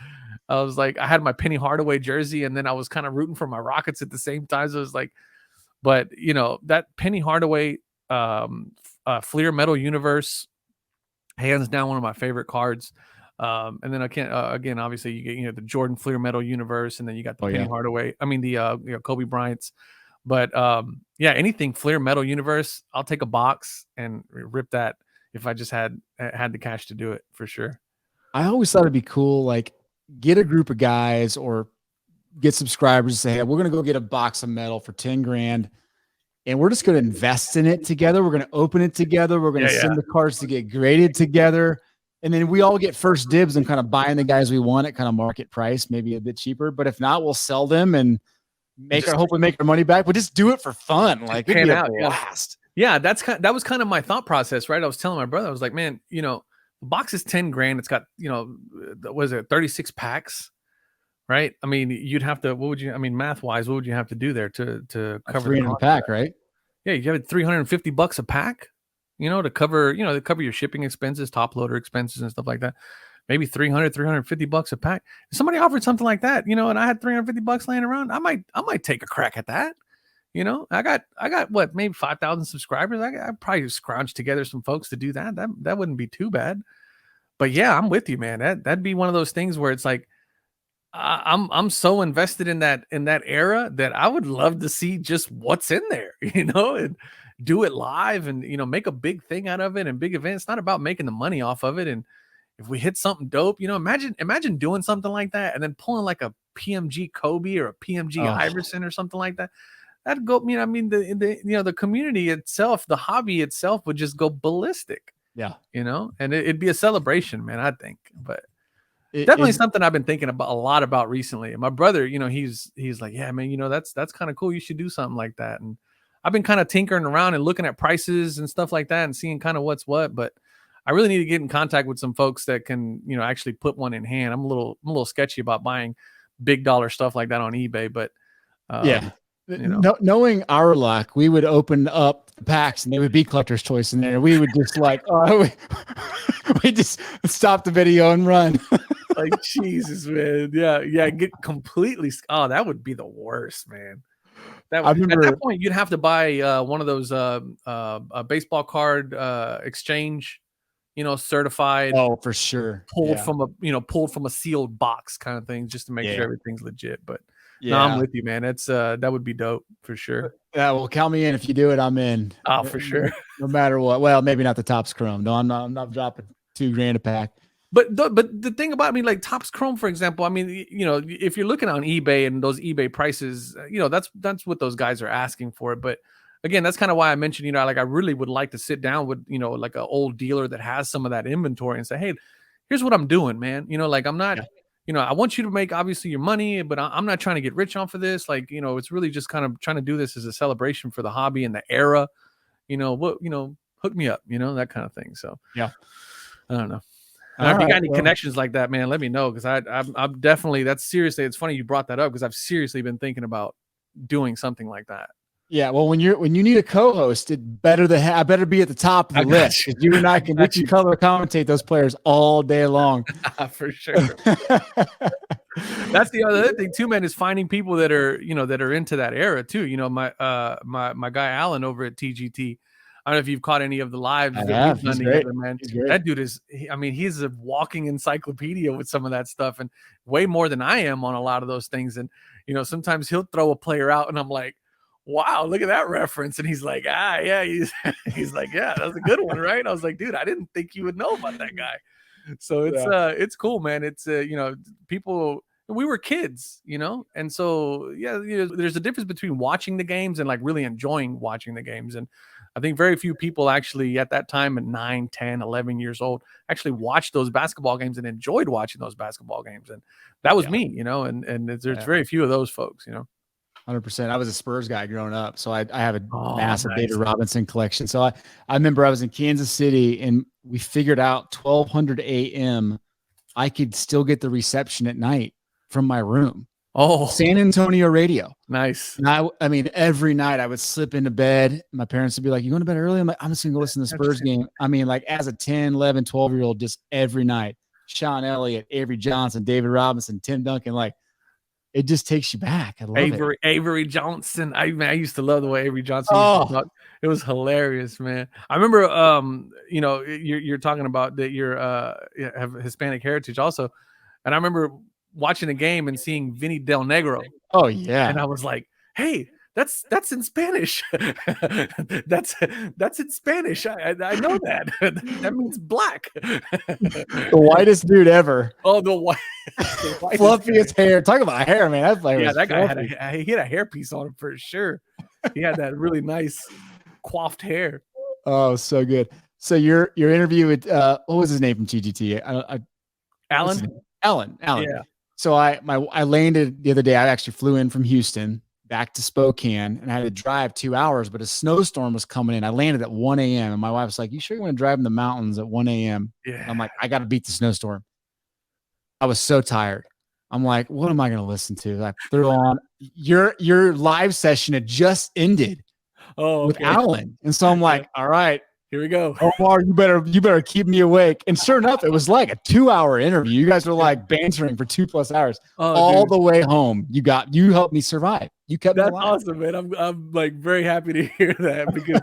I was like, I had my Penny Hardaway jersey, and then I was kind of rooting for my Rockets at the same time. So it was like, but that Penny Hardaway Fleer Metal Universe, hands down one of my favorite cards. And then I can't again, obviously you get the Jordan Fleer Metal Universe, and then you got the Penny Hardaway. I mean the Kobe Bryant's. But yeah, anything Fleer Metal Universe, I'll take a box and rip that if I just had the cash to do it, for sure. I always thought it'd be cool, like get a group of guys or get subscribers and say, hey, we're going to go get a box of metal for 10 grand and we're just going to invest in it together. We're going to open it together. We're going to send the cards to get graded together. And then we all get first dibs and kind of buying the guys we want at kind of market price, maybe a bit cheaper. But if not, we'll sell them and hopefully make our money back. But just do it for fun. Like it'd be a blast. Yeah, that was kind of my thought process, right? I was telling my brother, I was like, man, you know, the box is 10 grand. It's got, you know, what is it, 36 packs, right? I mean, you'd have to, math wise, what would you have to do there to cover the pack, right? Yeah, you have $350 a pack, you know, to cover your shipping expenses, top loader expenses and stuff like that. Maybe $350 a pack. If somebody offered something like that, you know, and I had $350 laying around, I might take a crack at that. You know, I got what, maybe 5,000 subscribers. I probably scrounged together some folks to do that. That wouldn't be too bad. But yeah, I'm with you, man. That'd be one of those things where it's like I'm so invested in that era that I would love to see just what's in there, you know, and do it live and, you know, make a big thing out of it and big event. It's not about making the money off of it. And if we hit something dope, you know, imagine doing something like that and then pulling like a PMG Kobe or a PMG Iverson or something like that. That'd go, you know, I mean, the community itself, the hobby itself would just go ballistic. Yeah. You know, and it'd be a celebration, man, I think. But definitely something I've been thinking about a lot about recently. And my brother, you know, he's like, yeah, man, you know, that's kind of cool. You should do something like that. And I've been kind of tinkering around and looking at prices and stuff like that and seeing kind of what's what. But I really need to get in contact with some folks that can, you know, actually put one in hand. I'm a little sketchy about buying big dollar stuff like that on eBay, but yeah. You know, knowing our luck, we would open up the packs and there would be collector's choice in there. We would just like, we just stop the video and run. Like, Jesus, man. Yeah. Get completely. Oh, that would be the worst, man. At that point, you'd have to buy one of those a baseball card exchange, you know, certified. Oh, for sure. Pulled from a sealed box kind of thing, just to make sure everything's legit. But no, I'm with you, man. It's that would be dope for sure. Yeah, well, count me in. If you do it, I'm in. Oh, for sure. No matter what. Well, maybe not the Topps Chrome. No, I'm not dropping $2 grand a pack. But the thing about, I mean, like Topps Chrome, for example, I mean, you know, if you're looking on eBay and those eBay prices, you know, that's what those guys are asking for it. But again, that's kind of why I mentioned, you know, like I really would like to sit down with, you know, like an old dealer that has some of that inventory and say, hey, here's what I'm doing, man. You know, like I'm not, you know, I want you to make obviously your money, but I'm not trying to get rich on for this. Like, you know, it's really just kind of trying to do this as a celebration for the hobby and the era. You know, hook me up, you know, that kind of thing. So yeah, I don't know. If you got any connections like that, man, let me know, because I'm definitely, that's seriously, it's funny you brought that up because I've seriously been thinking about doing something like that. Yeah, well, when you need a co-host, I better be at the top of the list, because you and I can color commentate those players all day long. For sure. That's the other thing too, man, is finding people that are, you know, that are into that era too. You know, my guy Alan over at TGT. I don't know if you've caught any of the lives that we've done together, man. That dude is, I mean, he's a walking encyclopedia with some of that stuff, and way more than I am on a lot of those things. And, you know, sometimes he'll throw a player out and I'm like, wow, look at that reference. And he's like, yeah, he's like, yeah, that's a good one, right? I was like, dude, I didn't think you would know about that guy. So it's cool, man. It's, you know, people, we were kids, you know? And so, yeah, you know, there's a difference between watching the games and like really enjoying watching the games. And I think very few people actually at that time at 9, 10, 11 years old actually watched those basketball games and enjoyed watching those basketball games. And that was me, you know, and there's very few of those folks, you know. 100%. I was a Spurs guy growing up, so I have a massive David Robinson collection. So I remember I was in Kansas City and we figured out 1200 a.m. I could still get the reception at night from my room. Oh, San Antonio radio. Nice. And I mean, every night I would slip into bed. My parents would be like, you going to bed early? I'm like, I'm just going to go listen to the Spurs game. I mean, like as a 10, 11, 12-year-old, just every night. Sean Elliott, Avery Johnson, David Robinson, Tim Duncan, like it just takes you back. I love it. Avery Johnson. I used to love the way Avery Johnson used to talk. It was hilarious, man. I remember, you know, you're talking about that you have Hispanic heritage also. And I remember watching a game and seeing Vinny Del Negro. Oh, yeah. And I was like, hey, that's in Spanish. that's in Spanish. I know that. That means black. The whitest dude ever. Oh, the white, the whitest Fluffiest hair. Talk about hair, man. That player yeah, was that guy fluffy. he had a hairpiece on him for sure. He had that really nice coiffed hair. Oh, so good. So your interview with what was his name from TGT? Alan? Alan. Yeah. So I landed the other day. I actually flew in from Houston back to Spokane, and I had to drive 2 hours, but a snowstorm was coming in. I landed at 1 a.m. and my wife was like, "You sure you want to drive in the mountains at 1 a.m.?" Yeah. I'm like, "I got to beat the snowstorm." I was so tired. I'm like, "What am I going to listen to?" I threw on your live session had just ended with Alan, and so I'm like, "All right, here we go. Omar, you better keep me awake." And sure enough, it was like a 2-hour interview. You guys were like bantering for 2+ hours. All the way home. You helped me survive. You kept me alive. That's awesome, man. I'm like very happy to hear that because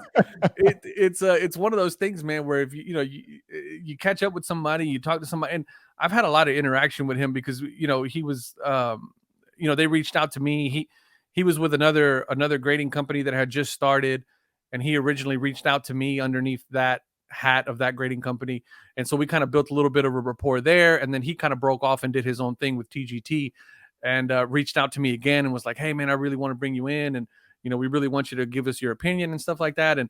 it's one of those things, man, where if you catch up with somebody, you talk to somebody, and I've had a lot of interaction with him because he was they reached out to me. He was with another grading company that had just started, and he originally reached out to me underneath that hat of that grading company. And so we kind of built a little bit of a rapport there. And then he kind of broke off and did his own thing with TGT and reached out to me again and was like, "Hey man, I really want to bring you in. And, we really want you to give us your opinion and stuff like that." And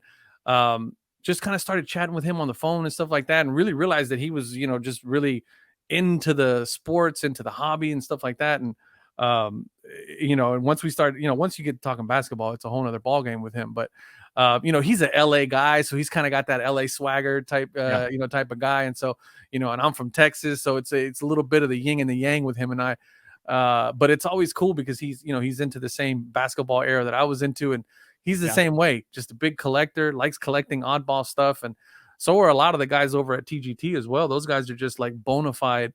just kind of started chatting with him on the phone and stuff like that. And really realized that he was, just really into the sports, into the hobby and stuff like that. And, and once we start, once you get talking basketball, it's a whole nother ball game with him. But he's an LA guy, so he's kind of got that LA swagger type, type of guy. And so, and I'm from Texas, so it's a little bit of the yin and the yang with him and I. But it's always cool because he's into the same basketball era that I was into, and he's the same way, just a big collector, likes collecting oddball stuff. And so are a lot of the guys over at TGT as well. Those guys are just like bona fide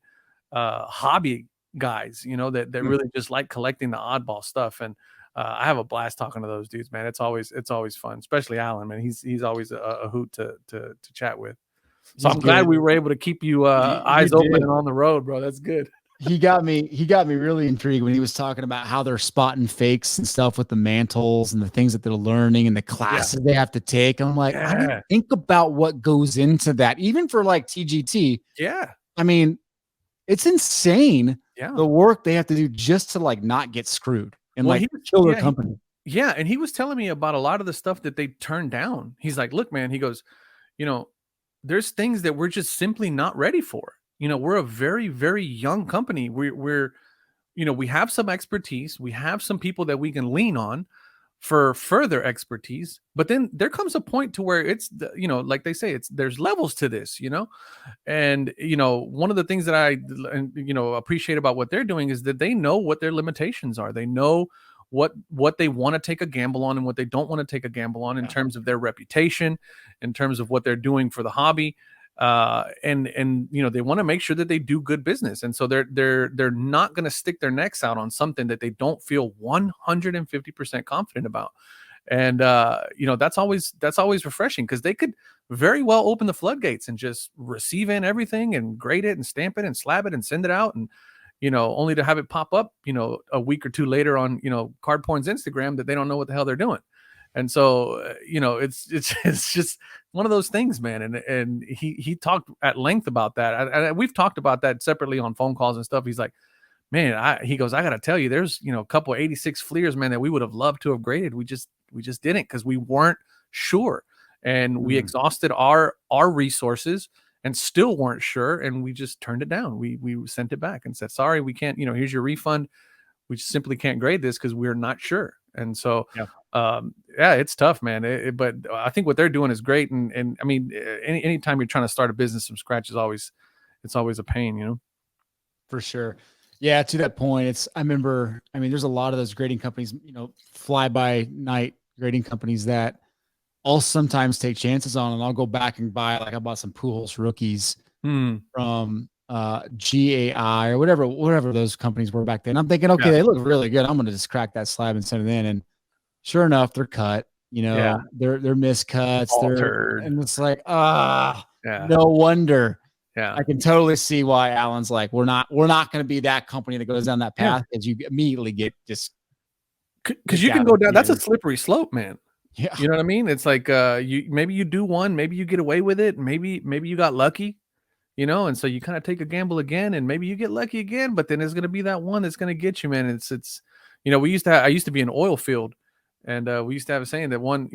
hobby guys, that really just like collecting the oddball stuff. And I have a blast talking to those dudes, man. It's always fun, especially Alan, man. He's always a hoot to chat with. So I'm glad we were able to keep you eyes open and on the road, bro. That's good. He got me really intrigued when he was talking about how they're spotting fakes and stuff with the mantles and the things that they're learning and the classes they have to take. I'm like, I didn't think about what goes into that, even for like TGT. Yeah. I mean, it's insane the work they have to do just to like not get screwed and kill their company. And he was telling me about a lot of the stuff that they turned down. He's like, "Look, man," he goes, "there's things that we're just simply not ready for. We're a very, very young company. We're we have some expertise. We have some people that we can lean on for further expertise. But then there comes a point to where it's, like they say, there's levels to this, and, one of the things that I, appreciate about what they're doing is that they know what their limitations are. They know what they want to take a gamble on and what they don't want to take a gamble on in terms of their reputation, in terms of what they're doing for the hobby. And they want to make sure that they do good business. And so they're not going to stick their necks out on something that they don't feel 150% confident about. And, that's always refreshing because they could very well open the floodgates and just receive in everything and grade it and stamp it and slab it and send it out. And, only to have it pop up, a week or two later on, Card Porn's Instagram that they don't know what the hell they're doing. And so, it's just one of those things, man. And he talked at length about that. And we've talked about that separately on phone calls and stuff. He's like, man, he goes, "I got to tell you, there's, a couple of 86 Fleers, man, that we would have loved to have graded. We just didn't, because we weren't sure. And we exhausted our resources and still weren't sure. And we just turned it down. We sent it back and said, sorry, we can't, here's your refund. We just simply can't grade this because we're not sure." And so, it's tough, man. But I think what they're doing is great. And I mean, anytime you're trying to start a business from scratch it's always a pain, For sure. Yeah. To that point, there's a lot of those grading companies, fly by night grading companies that I'll sometimes take chances on, and I'll go back and buy, like I bought some Pujols rookies from GAI or whatever those companies were back then. I'm thinking, okay, they look really good. I'm going to just crack that slab and send it in. And sure enough, they're cut, they're miscuts. And it's like, no wonder. Yeah. I can totally see why Alan's like, we're not going to be that company that goes down that path, because you immediately get just because you can go down. That's a slippery slope, man. Yeah. You know what I mean? It's like maybe you do one, maybe you get away with it, maybe you got lucky, you know, and so you kind of take a gamble again, and maybe you get lucky again, but then there's gonna be that one that's gonna get you, man. It's you know, I used to be in an oil field, and we used to have a saying that one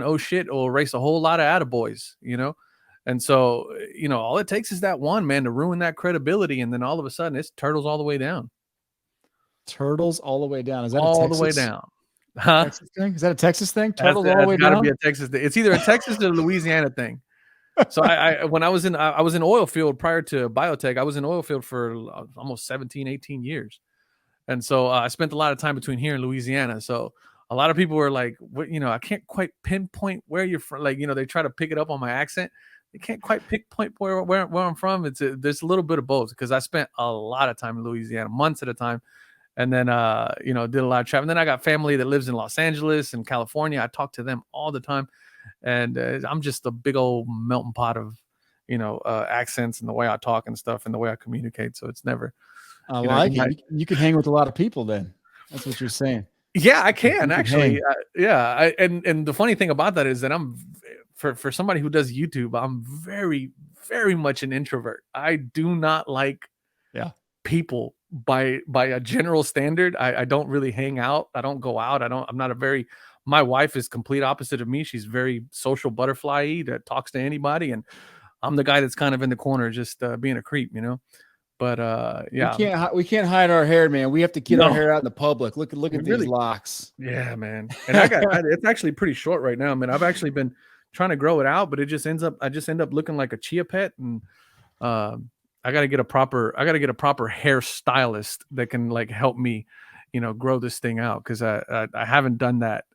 oh shit will erase a whole lot of attaboys, you know. And so, you know, all it takes is that one, man, to ruin that credibility, and then all of a sudden it's turtles all the way down. Turtles all the way down. Is that all a Texas, the way down? Huh? Texas thing? Is that a Texas thing? Turtles all the way down. Gotta be a Texas thing. It's either a Texas or a Louisiana thing. So when I was in oil field prior to biotech, I was in oil field for almost 17, 18 years. And so I spent a lot of time between here and Louisiana. So a lot of people were like, what, you know, I can't quite pinpoint where you're from. Like, you know, they try to pick it up on my accent. They can't quite pinpoint where I'm from. There's a little bit of both, because I spent a lot of time in Louisiana, months at a time. And then, you know, did a lot of travel. And then I got family that lives in Los Angeles and California. I talk to them all the time. And I'm just a big old melting pot of, you know, accents and the way I talk and stuff and the way I communicate. So it's never. I like it. You can hang with a lot of people then. That's what you're saying. Yeah, I can actually. And the funny thing about that is that I'm, for somebody who does YouTube, I'm very, very much an introvert. I do not like people by a general standard. I don't really hang out. I don't go out. I'm not a very, my wife is complete opposite of me. She's very social butterfly-y that talks to anybody. And I'm the guy that's kind of in the corner, just being a creep, you know? But yeah, we can't hide our hair, man. We have to get our hair out in the public. Look at these locks. Yeah, man. And it's actually pretty short right now, man. I've actually been trying to grow it out, but I just end up looking like a chia pet. And I got to get a proper hairstylist that can like help me, you know, grow this thing out. Cause I haven't done that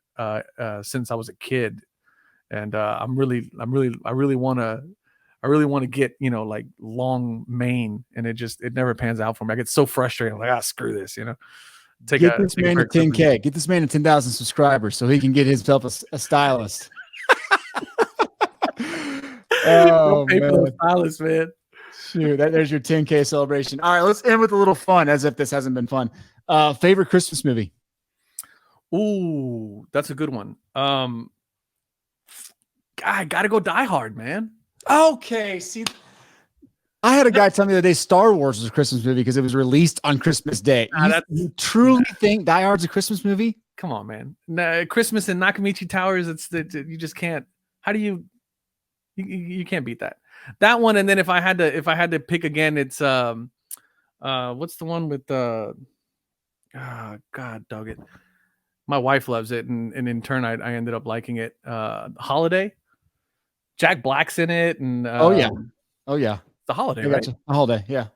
since I was a kid. And I really want to get, you know, like long mane, and it never pans out for me. I get so frustrated. I'm like, screw this, you know. Get this man to 10K. Get this man to 10,000 subscribers so he can get himself a stylist. Oh, man. Stylist, man. Shoot, there's your 10K celebration. All right, let's end with a little fun, as if this hasn't been fun. Favorite Christmas movie? Ooh, that's a good one. I gotta go Die Hard, man. Okay, see, I had a guy tell me the other day Star Wars was a Christmas movie because it was released on Christmas Day. You truly think Die Hard's a Christmas movie? Come on, man. No, Christmas in Nakamichi Towers, you just can't. How do you can't beat that. That one, and then if I had to pick again, it's what's the one with God dog it. My wife loves it, and in turn I ended up liking it. Holiday. Jack Black's in it, and oh yeah, the Holiday, right? A Holiday, yeah.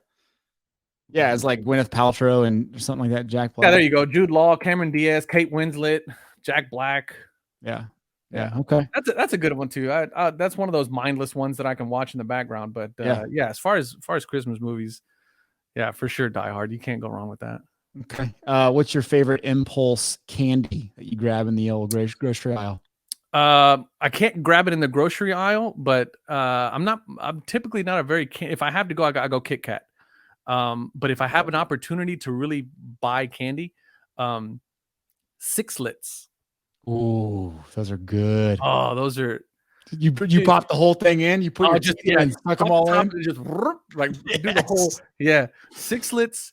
It's like Gwyneth Paltrow and something like that. Jack Black. Yeah, there you go. Jude Law, Cameron Diaz, Kate Winslet, Jack Black. Yeah. Okay. That's a good one too. That's one of those mindless ones that I can watch in the background. But as far as Christmas movies, yeah, for sure, Die Hard. You can't go wrong with that. Okay. What's your favorite impulse candy that you grab in the old grocery aisle? I can't grab it in the grocery aisle, but I'm typically not a very if I have to go, I go Kit Kat. But if I have an opportunity to really buy candy, Sixlets. Ooh, those are good. Oh, those are you pop the whole thing in, you put your just and suck them all in, just like do the whole Sixlets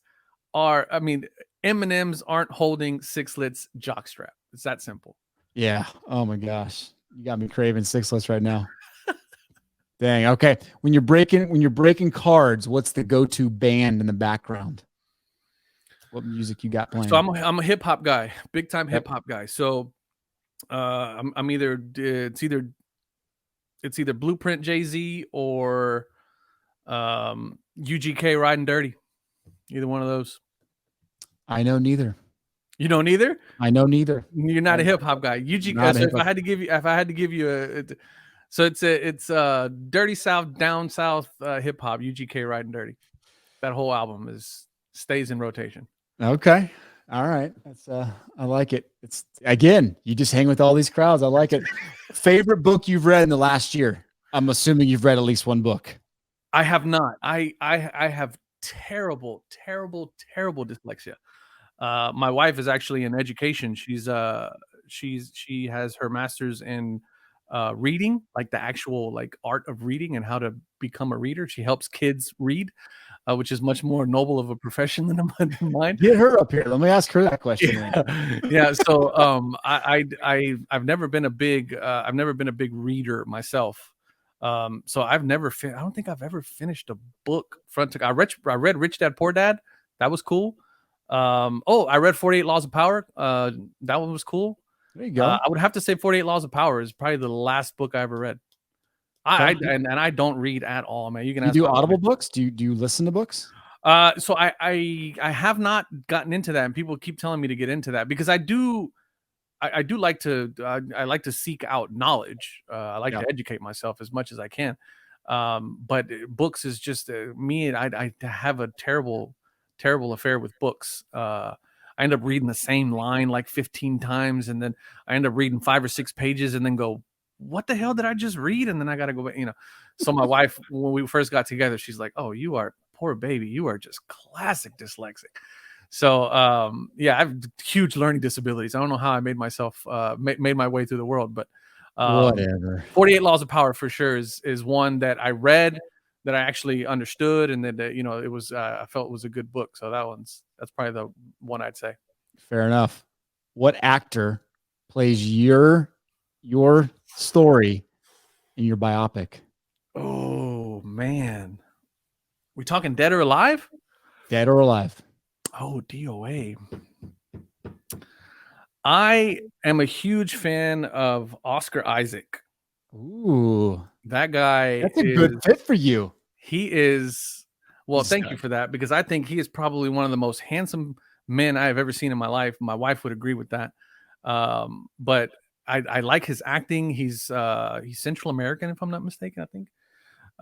are, I mean, M&Ms aren't holding Sixlets jockstrap. It's that simple. Yeah. Oh my gosh. You got me craving Sixlets right now. Dang. Okay. When you're breaking cards, what's the go-to band in the background? What music you got playing? So I'm a hip hop guy, big time hip hop guy. So I'm either it's either Blueprint Jay-Z or UGK Riding Dirty. Either one of those. I know neither. You know neither? I know neither. You're not a hip hop guy. UGK. So if I had to give you it's Dirty South, Down South hip hop. UGK Riding Dirty. That whole album stays in rotation. Okay. All right. That's I like it. It's again, you just hang with all these crowds. I like it. Favorite book you've read in the last year? I'm assuming you've read at least one book. I have not. I have terrible dyslexia. My wife is actually in education. She has her master's in reading, like the actual like art of reading and how to become a reader. She helps kids read, which is much more noble of a profession than mine. Get her up here. Let me ask her that question. Yeah. So I've never been a big reader myself. So I don't think I've ever finished a book front to. I read Rich Dad Poor Dad. That was cool. I read 48 Laws of Power. That one was cool. There you go. I would have to say 48 Laws of Power is probably the last book I ever read. And I don't read at all, man. You do Audible books? Do you listen to books? So I have not gotten into that, and people keep telling me to get into that because I do like to I like to seek out knowledge. I like to educate myself as much as I can. But books is just me, and I have a terrible affair with books. I end up reading the same line like 15 times, and then I end up reading 5 or 6 pages, and then go, "What the hell did I just read?" And then I got to go back. So my wife, when we first got together, she's like, "Oh, you are poor baby. You are just classic dyslexic." So I have huge learning disabilities. I don't know how I made myself made my way through the world, but whatever. 48 Laws of Power for sure is one that I read, that I actually understood, and that it was I felt it was a good book. So that's probably the one I'd say. Fair enough. What actor plays your story in your biopic? Oh man, we talking dead or alive? Dead or alive? Oh, DOA. I am a huge fan of Oscar Isaac. Ooh, that guy. That's a good fit for you. He is. Well, thank you for that, because I think he is probably one of the most handsome men I have ever seen in my life. My wife would agree with that. But I like his acting. He's Central American, if I'm not mistaken, I think.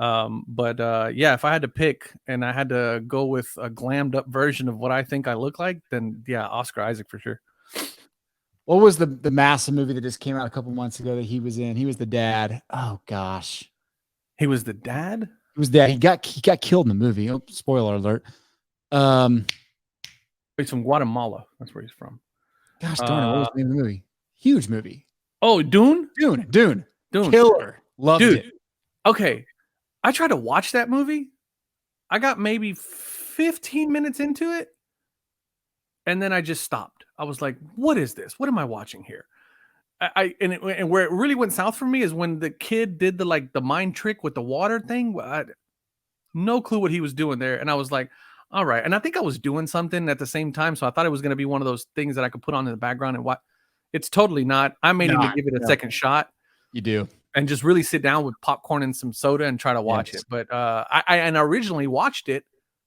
If I had to pick and I had to go with a glammed up version of what I think I look like, then Oscar Isaac for sure. What was the massive movie that just came out a couple months ago that he was in? He was the dad. Oh gosh. He was the dad? He was dad. He got killed in the movie. Oh, spoiler alert. He's from Guatemala. That's where he's from. Gosh darn it. What was the name of the movie? Huge movie. Oh, Dune? Dune. Killer. Loved it. Okay. I tried to watch that movie. I got maybe 15 minutes into it, and then I just stopped. I was like, "What is this? What am I watching here?" And where it really went south for me is when the kid did the mind trick with the water thing. No clue what he was doing there, and I was like, "All right." And I think I was doing something at the same time, so I thought it was going to be one of those things that I could put on in the background and watch. It's totally not. I may need to give it a second shot. You do. And just really sit down with popcorn and some soda and try to watch it. But I originally watched it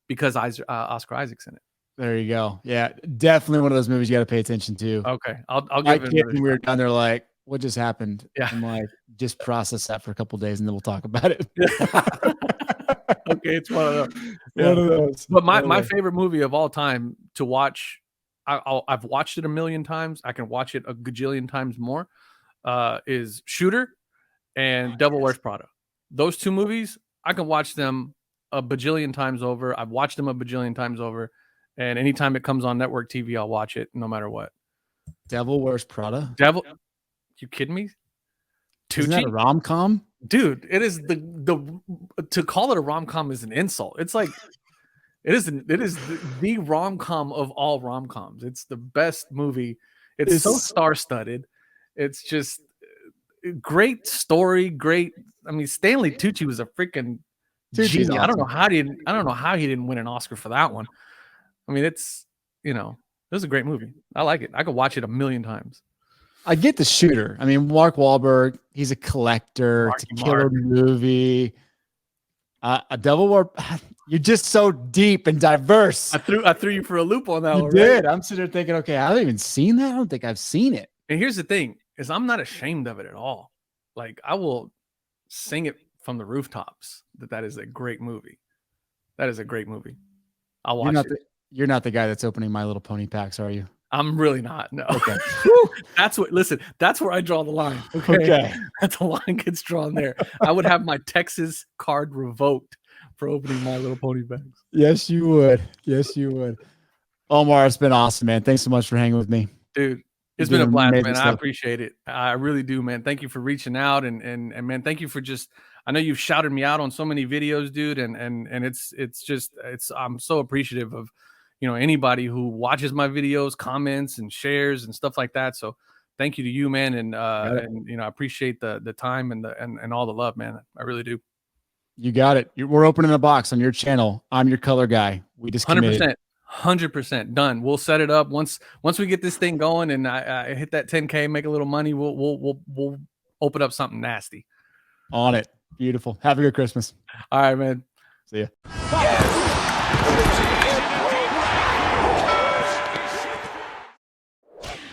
because Oscar Isaac's in it. There you go. Yeah, definitely one of those movies you got to pay attention to. Okay, I'll give it. When we were down there, like, what just happened? Yeah, I'm like, just process that for a couple of days and then we'll talk about it. Okay, it's one of those. One of those. But my favorite movie of all time to watch, I've watched it a million times. I can watch it a gajillion times more. Is Shooter and Devil Wears Prada. Those two movies, I can watch them a bajillion times over. I've watched them a bajillion times over. And anytime it comes on network TV, I'll watch it no matter what. Devil Wears Prada? You kidding me? Isn't that a rom-com? Dude, it is to call it a rom-com is an insult. It's like it is the rom-com of all rom-coms. It's the best movie. It's so star-studded. It's just great story, great. I mean, Stanley Tucci was a freaking genius. Awesome. I don't know how he didn't win an Oscar for that one. I mean, it's it was a great movie. I like it. I could watch it a million times. I get the Shooter. I mean, Mark Wahlberg, he's a collector. It's a killer movie. A Devil War. You're just so deep and diverse. I threw you for a loop on that one. You did. Right? I'm sitting there thinking, okay, I haven't even seen that. I don't think I've seen it. And here's the thing: is I'm not ashamed of it at all. Like, I will sing it from the rooftops that is a great movie. That is a great movie. I'll watch it. You're not the guy that's opening My Little Pony packs, are you? I'm really not. No. Okay. That's where I draw the line. Okay. That's the line gets drawn there. I would have my Texas card revoked for opening My Little Pony bags. Yes, you would. Yes, you would. Omar, it's been awesome, man. Thanks so much for hanging with me. Dude, it's been a blast, man. I appreciate it. I really do, man. Thank you for reaching out and man, thank you for just, I know you've shouted me out on so many videos, dude. And I'm so appreciative of, anybody who watches my videos, comments and shares and stuff like that. So thank you to you, man. And I appreciate the time and all the love, man. I really do. You got it. We're opening the box on your channel. I'm your color guy. We just 100%. 100% done. We'll set it up once we get this thing going and I hit that 10K, make a little money. We'll open up something nasty. On it. Beautiful. Have a good Christmas. All right, man. See ya. Yes.